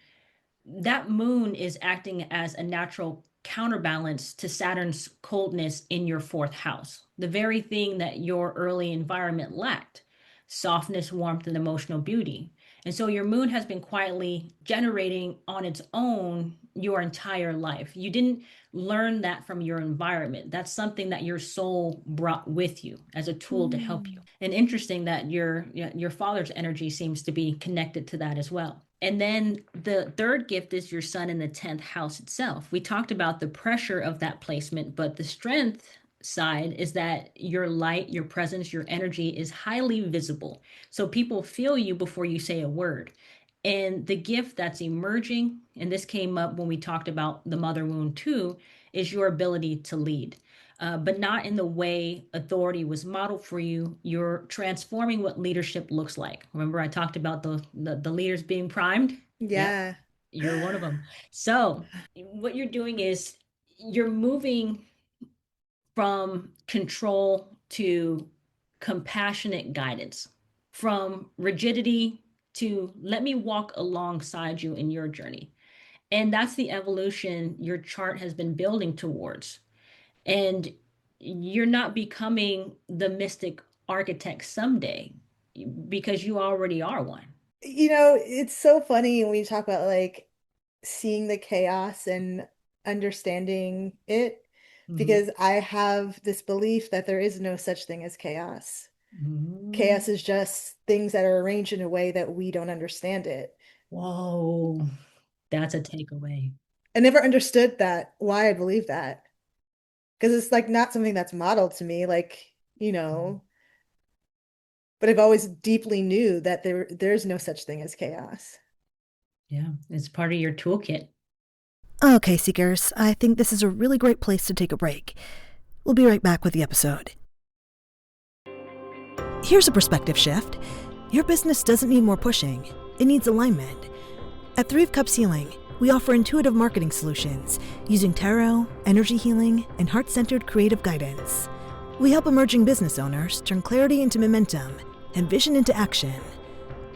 [SPEAKER 2] That moon is acting as a natural counterbalance to Saturn's coldness in your fourth house, the very thing that your early environment lacked: softness, warmth, and emotional beauty. And so your moon has been quietly generating on its own your entire life. You didn't learn that from your environment. That's something that your soul brought with you as a tool to help you.
[SPEAKER 3] Mm.
[SPEAKER 2] And interesting that your father's energy seems to be connected to that as well. And then the third gift is your sun in the 10th house itself. We talked about the pressure of that placement, but the strength side is that your light, your presence, your energy is highly visible. So people feel you before you say a word. And the gift that's emerging, and this came up when we talked about the mother wound too, is your ability to lead. But not in the way authority was modeled for you. You're transforming what leadership looks like. Remember, I talked about the leaders being primed? Yep,
[SPEAKER 3] Yeah.
[SPEAKER 2] you're one of them. So, what you're doing is you're moving from control to compassionate guidance, from rigidity to let me walk alongside you in your journey. And that's the evolution your chart has been building towards. And you're not becoming the mystic architect someday because you already are one.
[SPEAKER 3] It's so funny when we talk about like seeing the chaos and understanding it,
[SPEAKER 2] Mhm.
[SPEAKER 3] because I have this belief that there is no such thing as chaos.
[SPEAKER 2] Mhm.
[SPEAKER 3] Chaos is just things that are arranged in a way that we don't understand it.
[SPEAKER 2] Whoa, that's a takeaway.
[SPEAKER 3] I never understood that, why I believe that. Because it's like not something that's modeled to me, like, you know, but I've always deeply knew that there's no such thing as chaos.
[SPEAKER 2] Yeah, it's part of your toolkit.
[SPEAKER 1] Okay, Seekers, I think this is a really great place to take a break. We'll be right back with the episode. Here's a perspective shift. Your business doesn't need more pushing, it needs alignment. At Three of Cups Healing, we offer intuitive marketing solutions using tarot, energy healing, and heart-centered creative guidance. We help emerging business owners turn clarity into momentum and vision into action.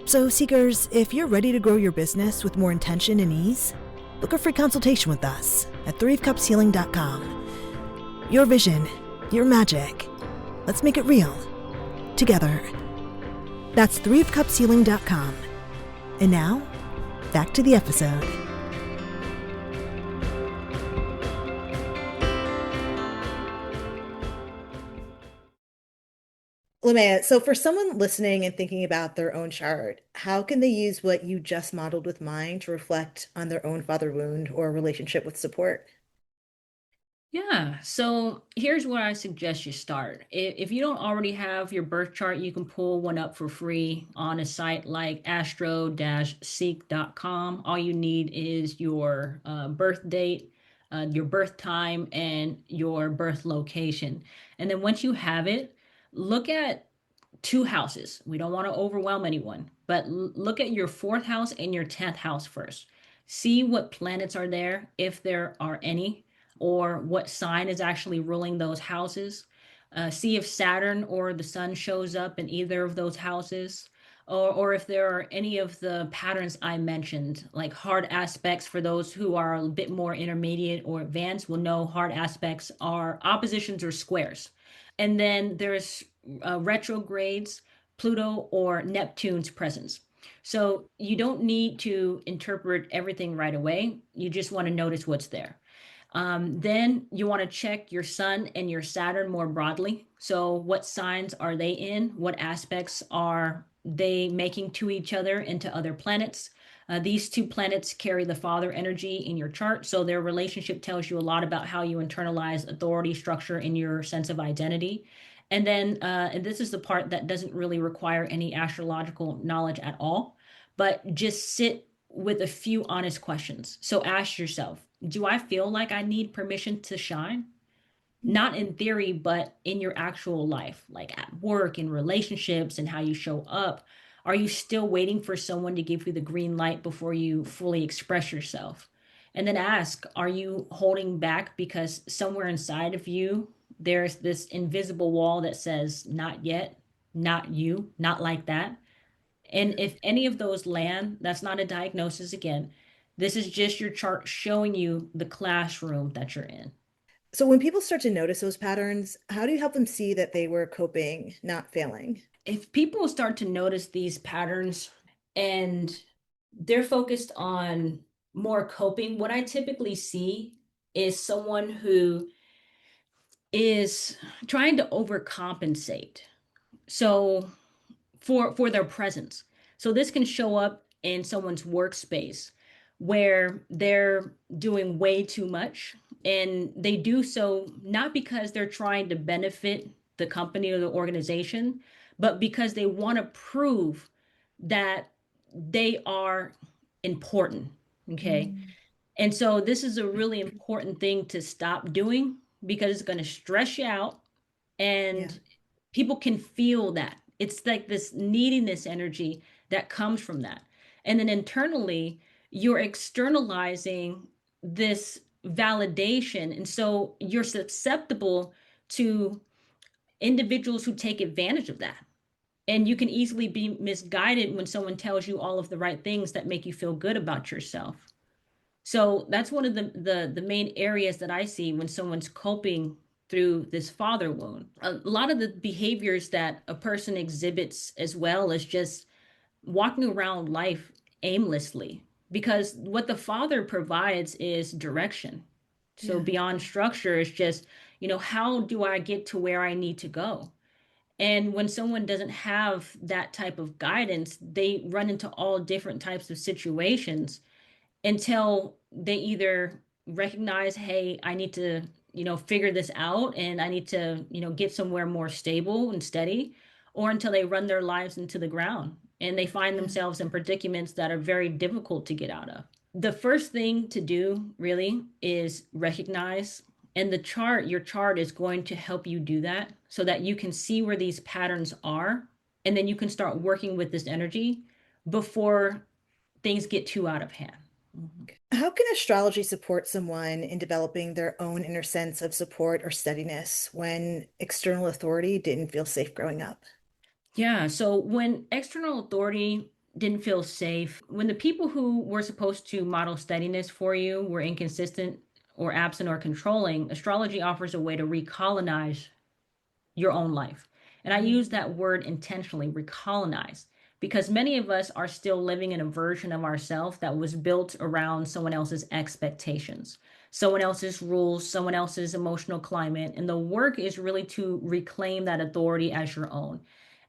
[SPEAKER 1] So, Seekers, if you're ready to grow your business with more intention and ease, book a free consultation with us at threeofcupshealing.com. Your vision, your magic. Let's make it real. Together. That's threeofcupshealing.com. And now, back to the episode.
[SPEAKER 3] Lumea, so for someone listening and thinking about their own chart, how can they use what you just modeled with mine to reflect on their own father wound or relationship with support?
[SPEAKER 2] Yeah, so here's where I suggest you start. If you don't already have your birth chart, you can pull one up for free on a site like astro-seek.com. All you need is your birth date, your birth time, and your birth location. And then once you have it, look at two houses. We don't want to overwhelm anyone, but look at your fourth house and your 10th house first. See what planets are there, if there are any, or what sign is actually ruling those houses. See if Saturn or the sun shows up in either of those houses, or if there are any of the patterns I mentioned, like hard aspects. For those who are a bit more intermediate or advanced will know hard aspects are oppositions or squares. And then there's retrogrades, Pluto or Neptune's presence. So you don't need to interpret everything right away. You just want to notice what's there. Then you want to check your sun and your Saturn more broadly. So, what signs are they in? What aspects are they making to each other and to other planets? These two planets carry the father energy in your chart. So, their relationship tells you a lot about how you internalize authority structure in your sense of identity. And then, and this is the part that doesn't really require any astrological knowledge at all, but just sit with a few honest questions. So, ask yourself, do I feel like I need permission to shine? Not in theory, but in your actual life, like at work, in relationships, and how you show up. Are you still waiting for someone to give you the green light before you fully express yourself? And then ask, are you holding back because somewhere inside of you, there's this invisible wall that says, not yet, not you, not like that? And if any of those land, that's not a diagnosis again. This is just your chart showing you the classroom that you're in.
[SPEAKER 3] So when people start to notice those patterns, how do you help them see that they were coping, not failing?
[SPEAKER 2] If people start to notice these patterns and they're focused on more coping, what I typically see is someone who is trying to overcompensate. So for their presence. So this can show up in someone's workspace where they're doing way too much, and they do so not because they're trying to benefit the company or the organization, but because they want to prove that they are important. Okay.
[SPEAKER 3] Mm,
[SPEAKER 2] And so this is a really important thing to stop doing because it's going to stress you out,
[SPEAKER 3] yeah.
[SPEAKER 2] and people can feel that. It's like this neediness energy that comes from that. And then internally, you're externalizing this validation. And so you're susceptible to individuals who take advantage of that. And you can easily be misguided when someone tells you all of the right things that make you feel good about yourself. So that's one of the main areas that I see when someone's coping through this father wound. A lot of the behaviors that a person exhibits as well is just walking around life aimlessly, because what the father provides is direction. So
[SPEAKER 3] Yeah.
[SPEAKER 2] beyond structure is just, how do I get to where I need to go? And when someone doesn't have that type of guidance, they run into all different types of situations until they either recognize, hey, I need to, figure this out, and I need to, get somewhere more stable and steady, or until they run their lives into the ground and they find
[SPEAKER 3] Yeah.
[SPEAKER 2] themselves in predicaments that are very difficult to get out of. The first thing to do really is recognize, and your chart is going to help you do that so that you can see where these patterns are, and then you can start working with this energy before things get too out of hand. Mhm.
[SPEAKER 3] How can astrology support someone in developing their own inner sense of support or steadiness when external authority didn't feel safe growing up?
[SPEAKER 2] Yeah, so when external authority didn't feel safe, when the people who were supposed to model steadiness for you were inconsistent or absent or controlling, astrology offers a way to recolonize your own life. And I use
[SPEAKER 3] Mm.
[SPEAKER 2] that word intentionally, recolonize, because many of us are still living in a version of ourselves that was built around someone else's expectations, someone else's rules, someone else's emotional climate. And the work is really to reclaim that authority as your own.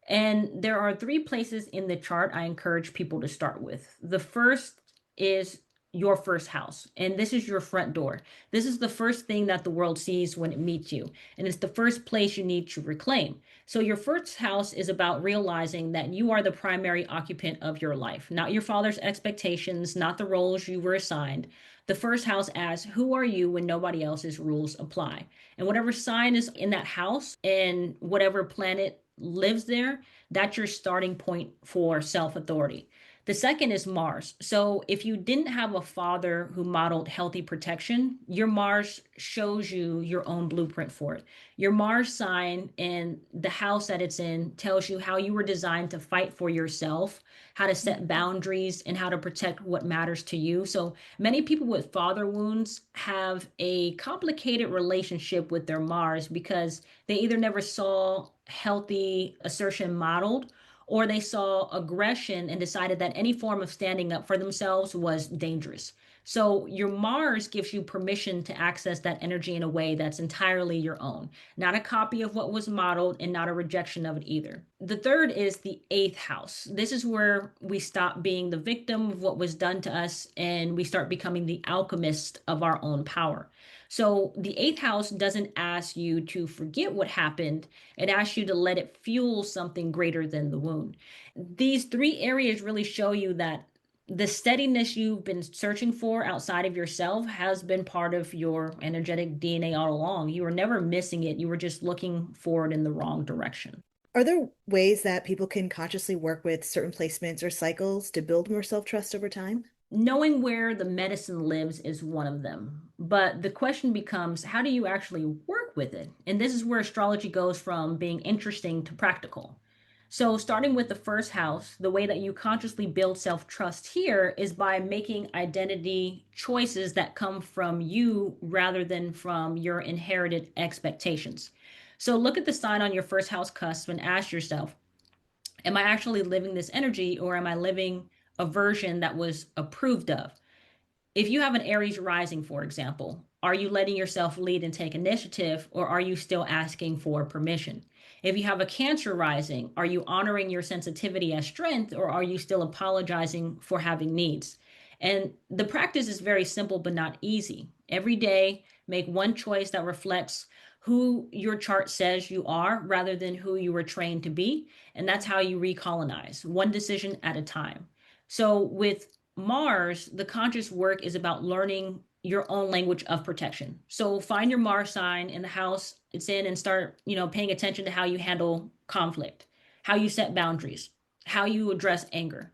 [SPEAKER 2] And there are three places in the chart I encourage people to start with. The first is your first house, and this is your front door. This is the first thing that the world sees when it meets you, and it's the first place you need to reclaim. So, your first house is about realizing that you are the primary occupant of your life, not your father's expectations, not the roles you were assigned. The first house as who are you when nobody else's rules apply? And whatever sign is in that house and whatever planet lives there, that's your starting point for self authority. The second is Mars. So if you didn't have a father who modeled healthy protection, your Mars shows you your own blueprint for it. Your Mars sign and the house that it's in tells you how you were designed to fight for yourself, how to set
[SPEAKER 3] Mhm.
[SPEAKER 2] boundaries, and how to protect what matters to you. So many people with father wounds have a complicated relationship with their Mars because they either never saw healthy assertion modeled, or they saw aggression and decided that any form of standing up for themselves was dangerous. So your Mars gives you permission to access that energy in a way that's entirely your own, not a copy of what was modeled and not a rejection of it either. The third is the eighth house. This is where we stop being the victim of what was done to us and we start becoming the alchemist of our own power. So the eighth house doesn't ask you to forget what happened. It asks you to let it fuel something greater than the wound. These three areas really show you that the steadiness you've been searching for outside of yourself has been part of your energetic DNA all along. You were never missing it. You were just looking for it in the wrong direction.
[SPEAKER 3] Are there ways that people can consciously work with certain placements or cycles to build more self-trust over time?
[SPEAKER 2] Knowing where the medicine lives is one of them. But the question becomes, how do you actually work with it? And this is where astrology goes from being interesting to practical. So, starting with the first house, the way that you consciously build self trust here is by making identity choices that come from you rather than from your inherited expectations. So, look at the sign on your first house cusp and ask yourself, am I actually living this energy, or am I living a version that was approved of? If you have an Aries rising, for example, are you letting yourself lead and take initiative, or are you still asking for permission? If you have a Cancer rising, are you honoring your sensitivity as strength, or are you still apologizing for having needs? And the practice is very simple but not easy. Every day, make one choice that reflects who your chart says you are rather than who you were trained to be. And that's how you recolonize, one decision at a time. So with Mars, the conscious work is about learning your own language of protection. So find your Mars sign in the house it's in and start, paying attention to how you handle conflict, how you set boundaries, how you address anger.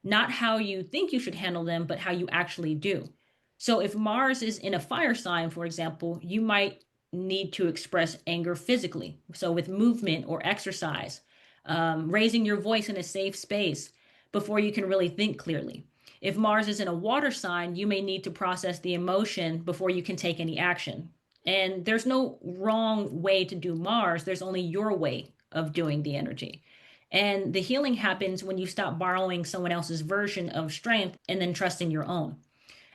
[SPEAKER 2] Not how you think you should handle them, but how you actually do. So if Mars is in a fire sign, for example, you might need to express anger physically. So with movement or exercise, raising your voice in a safe space before you can really think clearly. If Mars is in a water sign, you may need to process the emotion before you can take any action. And there's no wrong way to do Mars, there's only your way of doing the energy. And the healing happens when you stop borrowing someone else's version of strength and then trusting your own.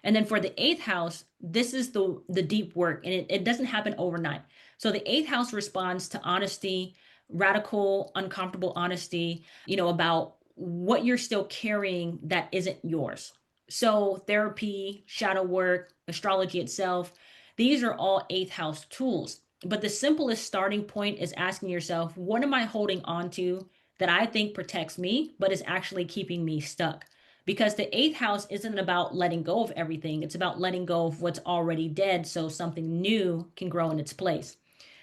[SPEAKER 2] And then for the eighth house, this is the deep work, and it doesn't happen overnight. So the eighth house responds to honesty, radical, uncomfortable honesty, about what you're still carrying that isn't yours. So therapy, shadow work, astrology itself, these are all eighth house tools. But the simplest starting point is asking yourself, what am I holding on to that I think protects me, but is actually keeping me stuck? Because the eighth house isn't about letting go of everything, it's about letting go of what's already dead so something new can grow in its place.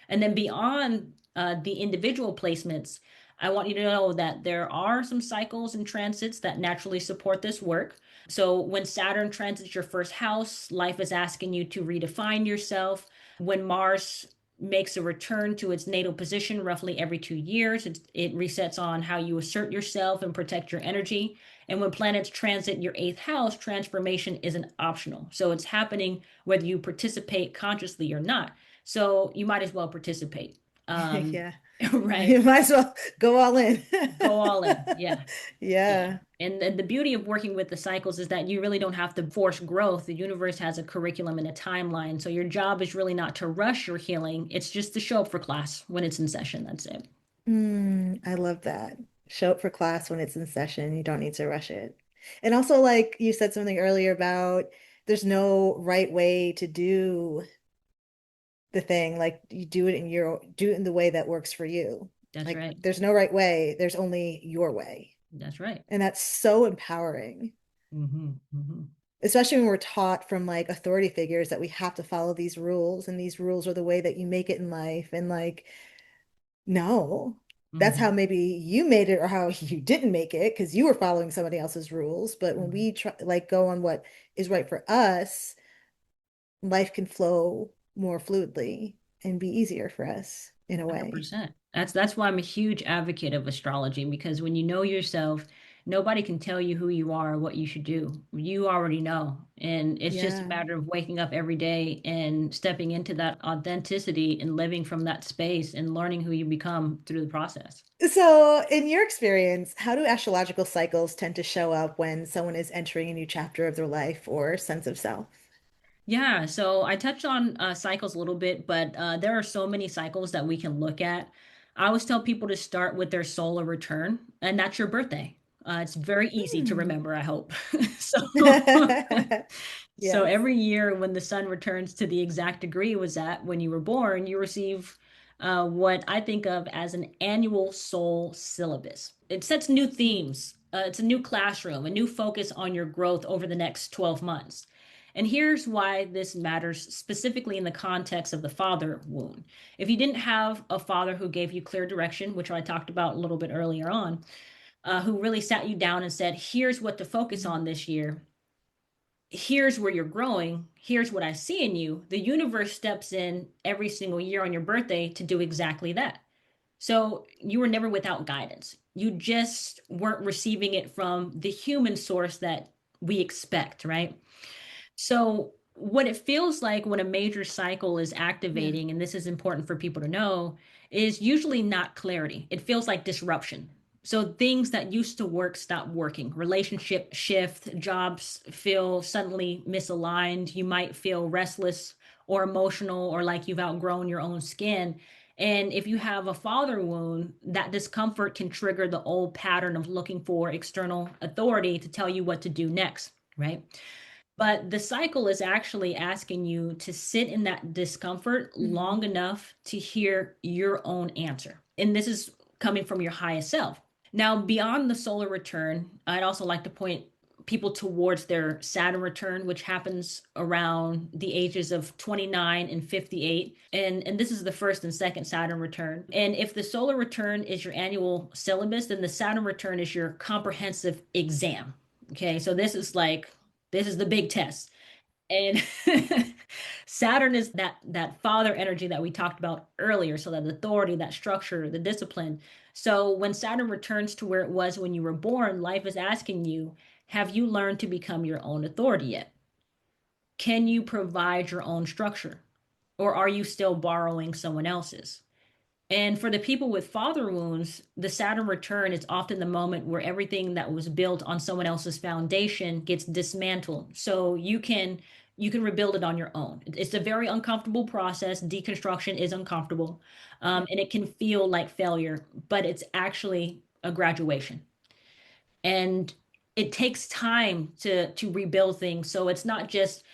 [SPEAKER 2] And then beyond the individual placements, I want you to know that there are some cycles and transits that naturally support this work. So when Saturn transits your first house, life is asking you to redefine yourself. When Mars makes a return to its natal position roughly every 2 years, it resets on how you assert yourself and protect your energy. And when planets transit your eighth house, transformation isn't optional. So it's happening whether you participate consciously or not. So you might as well participate.
[SPEAKER 3] Yeah.
[SPEAKER 2] Right?
[SPEAKER 3] You might as well go all in.
[SPEAKER 2] Go all in. Yeah. Yeah.
[SPEAKER 3] Yeah.
[SPEAKER 2] And the beauty of working with the cycles is that you really don't have to force growth. The universe has a curriculum and a timeline. So your job is really not to rush your healing. It's just to show up for class when it's in session. That's it.
[SPEAKER 3] I love that. Show up for class when it's in session. You don't need to rush it. And also, like you said something earlier about there's no right way to do the thing. Like you do it in the way that works for you.
[SPEAKER 2] That's
[SPEAKER 3] Like
[SPEAKER 2] right.
[SPEAKER 3] there's no right way. There's only your way.
[SPEAKER 2] That's right.
[SPEAKER 3] And that's so empowering,
[SPEAKER 2] Hmm.
[SPEAKER 3] especially when we're taught from like authority figures that we have to follow these rules and these rules are the way that you make it in life. And like, no, that's how
[SPEAKER 2] Hmm.
[SPEAKER 3] maybe you made it or how you didn't make it because you were following somebody else's rules. But when
[SPEAKER 2] Hmm.
[SPEAKER 3] we try like go on what is right for us, life can flow more fluidly and be easier for us in a way.
[SPEAKER 2] 100%. That's why I'm a huge advocate of astrology, because when you know yourself, nobody can tell you who you are or what you should do. You already know. And it's just a
[SPEAKER 3] Yeah.
[SPEAKER 2] matter of waking up every day and stepping into that authenticity and living from that space and learning who you become through the process.
[SPEAKER 3] So, in your experience, how do astrological cycles tend to show up when someone is entering a new chapter of their life or sense of self?
[SPEAKER 2] Yeah, so I touched on cycles a little bit, but there are so many cycles that we can look at. I always tell people to start with their solar return, and that's your birthday. It's very easy to
[SPEAKER 3] Hmm.
[SPEAKER 2] remember, I hope. So, so
[SPEAKER 3] Yes.
[SPEAKER 2] every year when the sun returns to the exact degree it was at when you were born, you receive what I think of as an annual soul syllabus. It sets new themes It's a new classroom, a new focus on your growth over the next 12 months. And here's why this matters specifically in the context of the father wound. If you didn't have a father who gave you clear direction, which I talked about a little bit earlier on, who really sat you down and said, here's what to focus
[SPEAKER 3] Mhm.
[SPEAKER 2] on this year, here's where you're growing, here's what I see in you, the universe steps in every single year on your birthday to do exactly that. So you were never without guidance. You just weren't receiving it from the human source that we expect, right? So what it feels like when a major cycle is
[SPEAKER 3] Yeah.
[SPEAKER 2] activating, and this is important for people to know, is usually not clarity. It feels like disruption. So things that used to work stop working. Relationship shift, jobs feel suddenly misaligned. You might feel restless or emotional or like you've outgrown your own skin. And if you have a father wound, that discomfort can trigger the old pattern of looking for external authority to tell you what to do next, right? But the cycle is actually asking you to sit in that discomfort
[SPEAKER 3] Mhm.
[SPEAKER 2] long enough to hear your own answer. And this is coming from your highest self. Now, beyond the solar return, I'd also like to point people towards their Saturn return, which happens around the ages of 29 and 58. And this is the first and second Saturn return. And if the solar return is your annual syllabus, then the Saturn return is your comprehensive exam. Okay, so this is the big test. And Saturn is that father energy that we talked about earlier, so that authority, that structure, the discipline. So when Saturn returns to where it was when you were born, life is asking you, have you learned to become your own authority yet? Can you provide your own structure? Or are you still borrowing someone else's? And for the people with father wounds, the Saturn return is often the moment where everything that was built on someone else's foundation gets dismantled. So you can rebuild it on your own. It's a very uncomfortable process. Deconstruction is uncomfortable, and it can feel like failure, but it's actually a graduation. And it takes time to rebuild things. So it's not just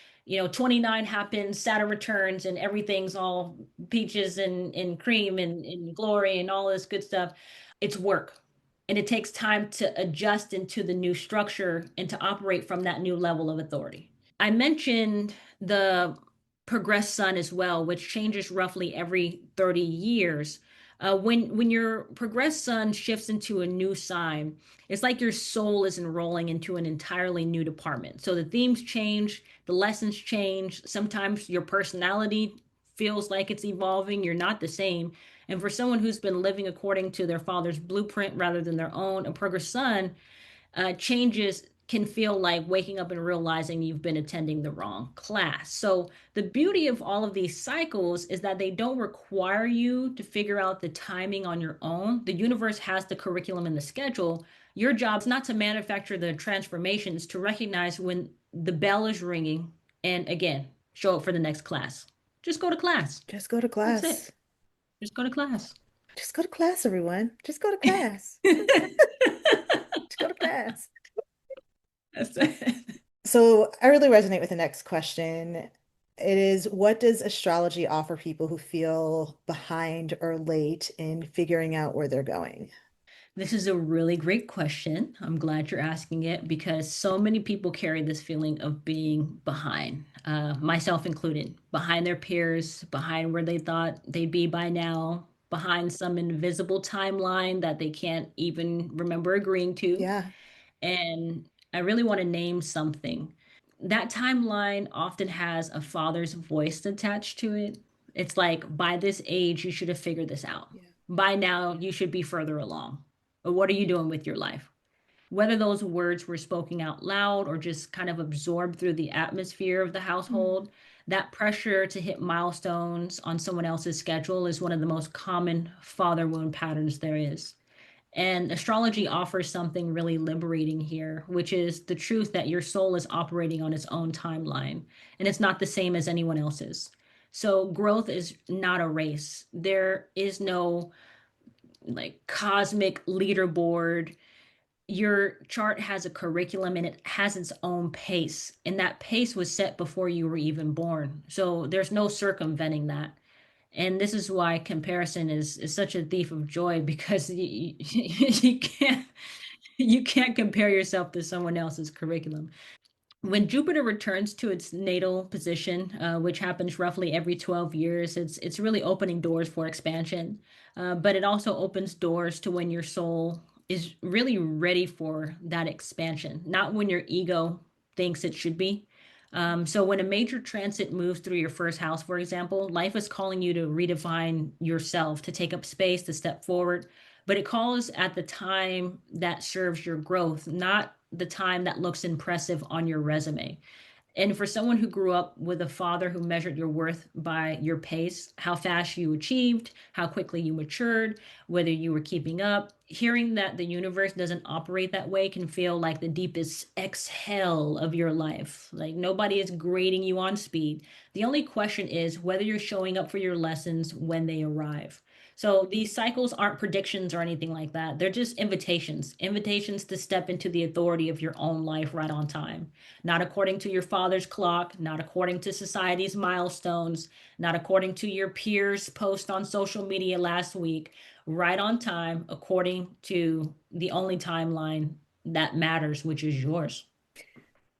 [SPEAKER 2] 29 happens, Saturn returns, and everything's all peaches and cream and glory and all this good stuff. It's work. And it takes time to adjust into the new structure and to operate from that new level of authority. I mentioned the progressed sun as well, which changes roughly every 30 years. When your progressed sun shifts into a new sign, it's like your soul is enrolling into an entirely new department. So the themes change, the lessons change. Sometimes your personality feels like it's evolving. You're not the same. And for someone who's been living according to their father's blueprint rather than their own, a progressed sun changes can feel like waking up and realizing you've been attending the wrong class. So, the beauty of all of these cycles is that they don't require you to figure out the timing on your own. The universe has the curriculum and the schedule. Your job is not to manufacture the transformations, to recognize when the bell is ringing and again, show up for the next class. Just go to class.
[SPEAKER 3] Just go to
[SPEAKER 2] That's it.
[SPEAKER 3] class.
[SPEAKER 2] Just go to class.
[SPEAKER 3] Just go to class, everyone. Just go to class. Just go to class.
[SPEAKER 2] That's it.
[SPEAKER 3] So I really resonate with the next question. It is, what does astrology offer people who feel behind or late in figuring out where they're going?
[SPEAKER 2] This is a really great question. I'm glad you're asking it because so many people carry this feeling of being behind, myself included, behind their peers, behind where they thought they'd be by now, behind some invisible timeline that they can't even remember agreeing to.
[SPEAKER 3] Yeah.
[SPEAKER 2] And I really want to name something. That timeline often has a father's voice attached to it. It's like, by this age, you should have figured this out.
[SPEAKER 3] Yeah.
[SPEAKER 2] By now, you should be further along. But what are you doing with your life? Whether those words were spoken out loud or just kind of absorbed through the atmosphere of the
[SPEAKER 3] Mm.
[SPEAKER 2] household, that pressure to hit milestones on someone else's schedule is one of the most common father wound patterns there is. And astrology offers something really liberating here, which is the truth that your soul is operating on its own timeline and it's not the same as anyone else's. So growth is not a race. There is no like cosmic leaderboard. Your chart has a curriculum and it has its own pace. And that pace was set before you were even born. So there's no circumventing that. And this is why comparison is such a thief of joy because you can't You can't compare yourself to someone else's curriculum. When Jupiter returns to its natal position, which happens roughly every 12 years, it's really opening doors for expansion. But it also opens doors to when your soul is really ready for that expansion, not when your ego thinks it should be. So when a major transit moves through your first house, for example, life is calling you to redefine yourself, to take up space, to step forward. But it calls at the time that serves your growth, not the time that looks impressive on your resume. And for someone who grew up with a father who measured your worth by your pace, how fast you achieved, how quickly you matured, whether you were keeping up, hearing that the universe doesn't operate that way can feel like the deepest exhale of your life. Like nobody is grading you on speed. The only question is whether you're showing up for your lessons when they arrive. So these cycles aren't predictions or anything like that. They're just invitations, invitations to step into the authority of your own life right on time, not according to your father's clock, not according to society's milestones, not according to your peers' post on social media last week, right on time, according to the only timeline that matters, which is yours.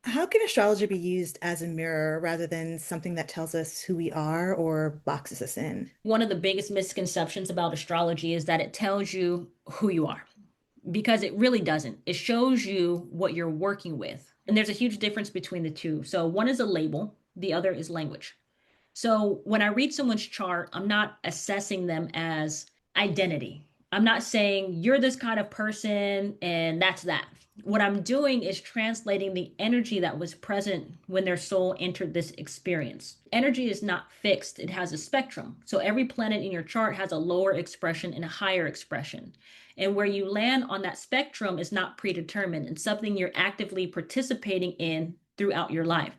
[SPEAKER 3] How can astrology be used as a mirror rather than something that tells us who we are or boxes us in?
[SPEAKER 2] One of the biggest misconceptions about astrology is that it tells you who you are, because it really doesn't. It shows you what you're working with. And there's a huge difference between the two. So one is a label, the other is language. So when I read someone's chart, I'm not assessing them as identity. I'm not saying you're this kind of person and that's that. What I'm doing is translating the energy that was present when their soul entered this experience. Energy is not fixed, it has a spectrum. So every planet in your chart has a lower expression and a higher expression. And where you land on that spectrum is not predetermined. It's something you're actively participating in throughout your life.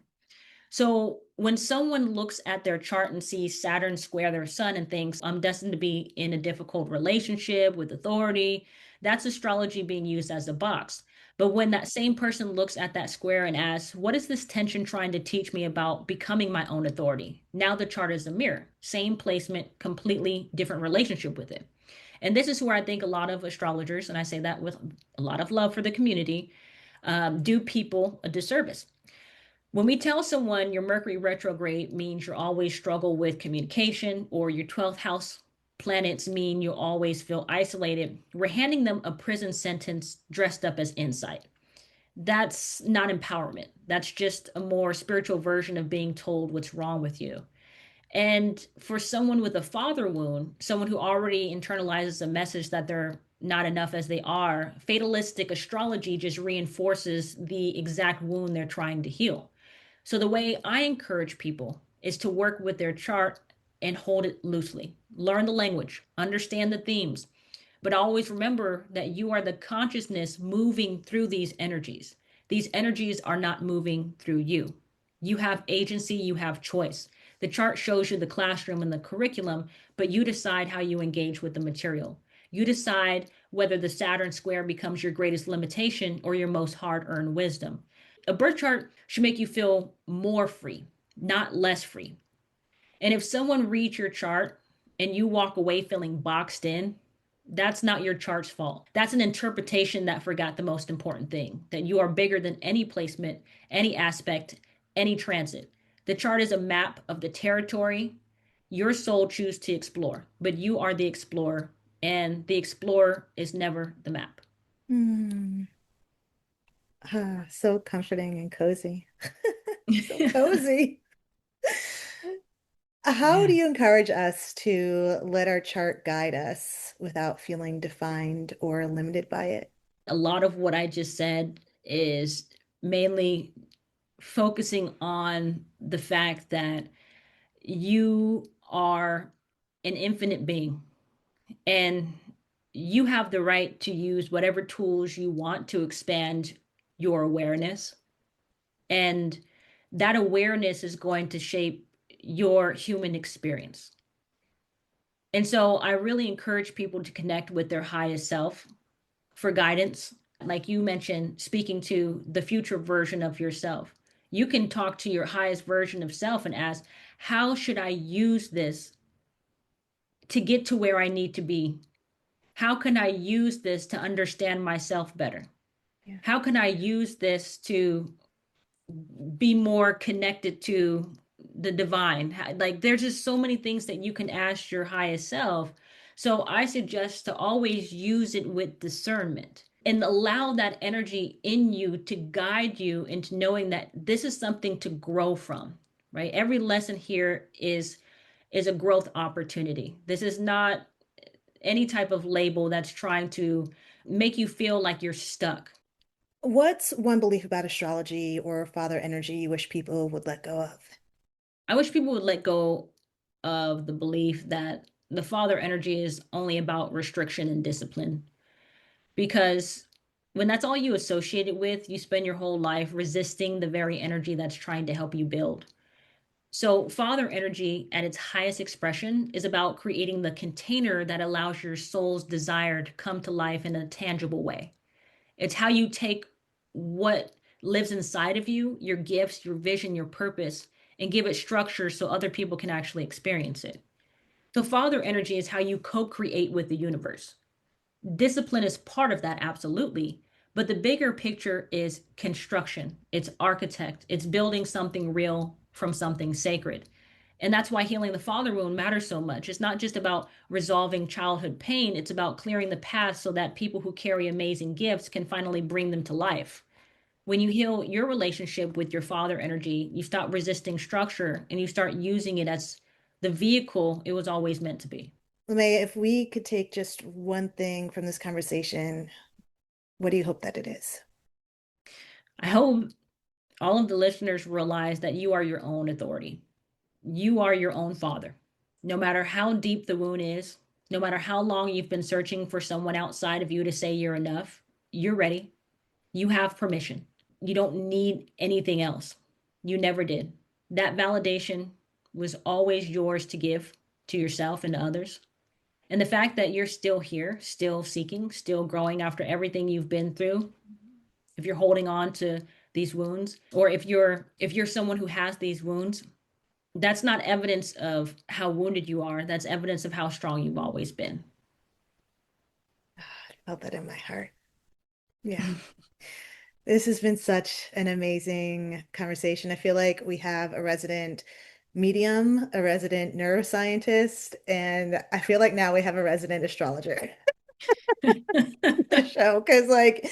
[SPEAKER 2] So when someone looks at their chart and sees Saturn square their sun and thinks, I'm destined to be in a difficult relationship with authority, that's astrology being used as a box. But when that same person looks at that square and asks, what is this tension trying to teach me about becoming my own authority? Now the chart is a mirror, same placement, completely different relationship with it. And this is where I think a lot of astrologers, and I say that with a lot of love for the community, do people a disservice. When we tell someone your Mercury retrograde means you always struggle with communication, or your 12th house planets mean you always feel isolated, we're handing them a prison sentence dressed up as insight. That's not empowerment. That's just a more spiritual version of being told what's wrong with you. And for someone with a father wound, someone who already internalizes a message that they're not enough as they are, fatalistic astrology just reinforces the exact wound they're trying to heal. So the way I encourage people is to work with their chart and hold it loosely. Learn the language, understand the themes, but always remember that you are the consciousness moving through these energies. These energies are not moving through you. You have agency, you have choice. The chart shows you the classroom and the curriculum, but you decide how you engage with the material. You decide whether the Saturn square becomes your greatest limitation or your most hard earned wisdom. A birth chart should make you feel more free, not less free. And if someone reads your chart and you walk away feeling boxed in, that's not your chart's fault. That's an interpretation that forgot the most important thing, that you are bigger than any placement, any aspect, any transit. The chart is a map of the territory your soul chooses to explore, but you are the explorer, and the explorer is never the map.
[SPEAKER 3] Hmm. So comforting and cozy. So cozy. How do
[SPEAKER 2] Yeah.
[SPEAKER 3] you encourage us to let our chart guide us without feeling defined or limited by it?
[SPEAKER 2] A lot of what I just said is mainly focusing on the fact that you are an infinite being, and you have the right to use whatever tools you want to expand your awareness. And that awareness is going to shape your human experience. And so I really encourage people to connect with their highest self for guidance. Like you mentioned, speaking to the future version of yourself. You can talk to your highest version of self and ask, how should I use this to get to where I need to be? How can I use this to understand myself better? How can I use this to be more connected to the divine? Like, there's just so many things that you can ask your highest self. So I suggest to always use it with discernment and allow that energy in you to guide you into knowing that this is something to grow from, right? Every lesson here is a growth opportunity. This is not any type of label that's trying to make you feel like you're stuck.
[SPEAKER 3] What's one belief about astrology or father energy you wish people would let go of?
[SPEAKER 2] I wish people would let go of the belief that the father energy is only about restriction and discipline. Because when that's all you associate it with, you spend your whole life resisting the very energy that's trying to help you build. So, father energy at its highest expression is about creating the container that allows your soul's desire to come to life in a tangible way. It's how you take what lives inside of you, your gifts, your vision, your purpose, and give it structure so other people can actually experience it. So, father energy is how you co create with the universe. Discipline is part of that, absolutely. But the bigger picture is construction, it's architect, it's building something real from something sacred. And that's why healing the father wound matters so much. It's not just about resolving childhood pain, it's about clearing the path so that people who carry amazing gifts can finally bring them to life. When you heal your relationship with your father energy, you stop resisting structure and you start using it as the vehicle it was always meant to be.
[SPEAKER 3] LeMay, if we could take just one thing from this conversation, what do you hope that it is?
[SPEAKER 2] I hope all of the listeners realize that you are your own authority. You are your own father. No matter how deep the wound is, no matter how long you've been searching for someone outside of you to say you're enough, you're ready. You have permission. You don't need anything else. You never did. That validation was always yours to give to yourself and to others. And the fact that you're still here, still seeking, still growing after everything you've been through, if you're holding on to these wounds, or if you're someone who has these wounds, that's not evidence of how wounded you are. That's evidence of how strong you've always been.
[SPEAKER 3] I felt that in my heart. Yeah. This has been such an amazing conversation. I feel like we have a resident medium, a resident neuroscientist, and I feel like now we have a resident astrologer the show because like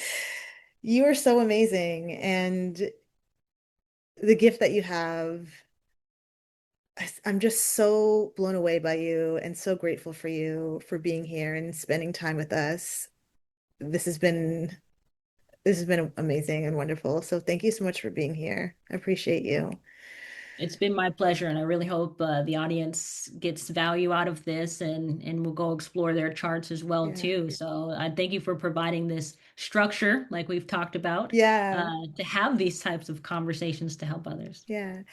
[SPEAKER 3] you are so amazing and the gift that you have, I'm just so blown away by you and so grateful for you for being here and spending time with us. This has been this has been amazing and wonderful. So thank you so much for being here. I appreciate you.
[SPEAKER 2] It's been my pleasure, and I really hope the audience gets value out of this and will go explore their charts as well
[SPEAKER 3] Yeah.
[SPEAKER 2] too. So I thank you for providing this structure, like we've talked about,
[SPEAKER 3] Yeah.
[SPEAKER 2] to have these types of conversations to help others.
[SPEAKER 3] Yeah.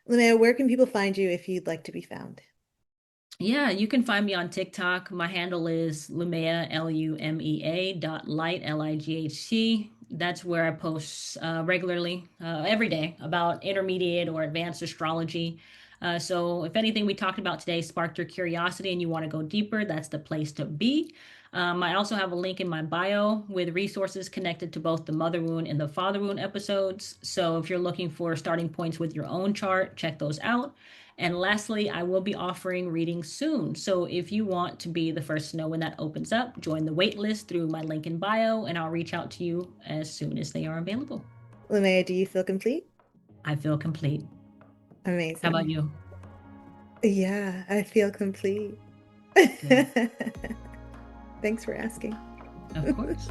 [SPEAKER 3] Linnea, where can people find you if you'd like to be found?
[SPEAKER 2] Yeah, you can find me on TikTok. My handle is Lumea, Lumea .light, Light. That's where I post regularly, every day, about intermediate or advanced astrology. So if anything we talked about today sparked your curiosity and you want to go deeper, that's the place to be. I also have a link in my bio with resources connected to both the mother wound and the father wound episodes. So if you're looking for starting points with your own chart, check those out. And lastly, I will be offering readings soon. So if you want to be the first to know when that opens up, join the waitlist through my link in bio, and I'll reach out to you as soon as they are available.
[SPEAKER 3] Linnea, do you feel complete?
[SPEAKER 2] I feel complete.
[SPEAKER 3] Amazing.
[SPEAKER 2] How about you?
[SPEAKER 3] Yeah, I feel complete. Thanks for asking.
[SPEAKER 2] Of course.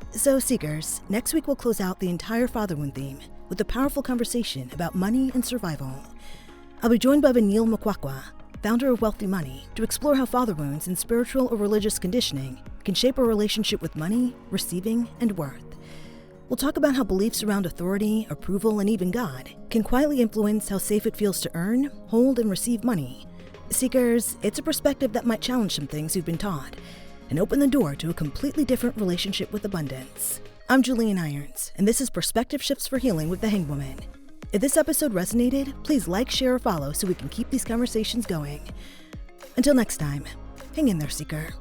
[SPEAKER 1] So, Seekers, next week we'll close out the entire father wound theme with a powerful conversation about money and survival. I'll be joined by Vanille Makwakwa, founder of Wealthy Money, to explore how father wounds and spiritual or religious conditioning can shape our relationship with money, receiving, and worth. We'll talk about how beliefs around authority, approval, and even God can quietly influence how safe it feels to earn, hold, and receive money. Seekers, it's a perspective that might challenge some things you've been taught and open the door to a completely different relationship with abundance. I'm Julienne Irons, and this is Perspective Shifts for Healing with the Hangwoman. If this episode resonated, please like, share, or follow so we can keep these conversations going. Until next time, hang in there, Seeker.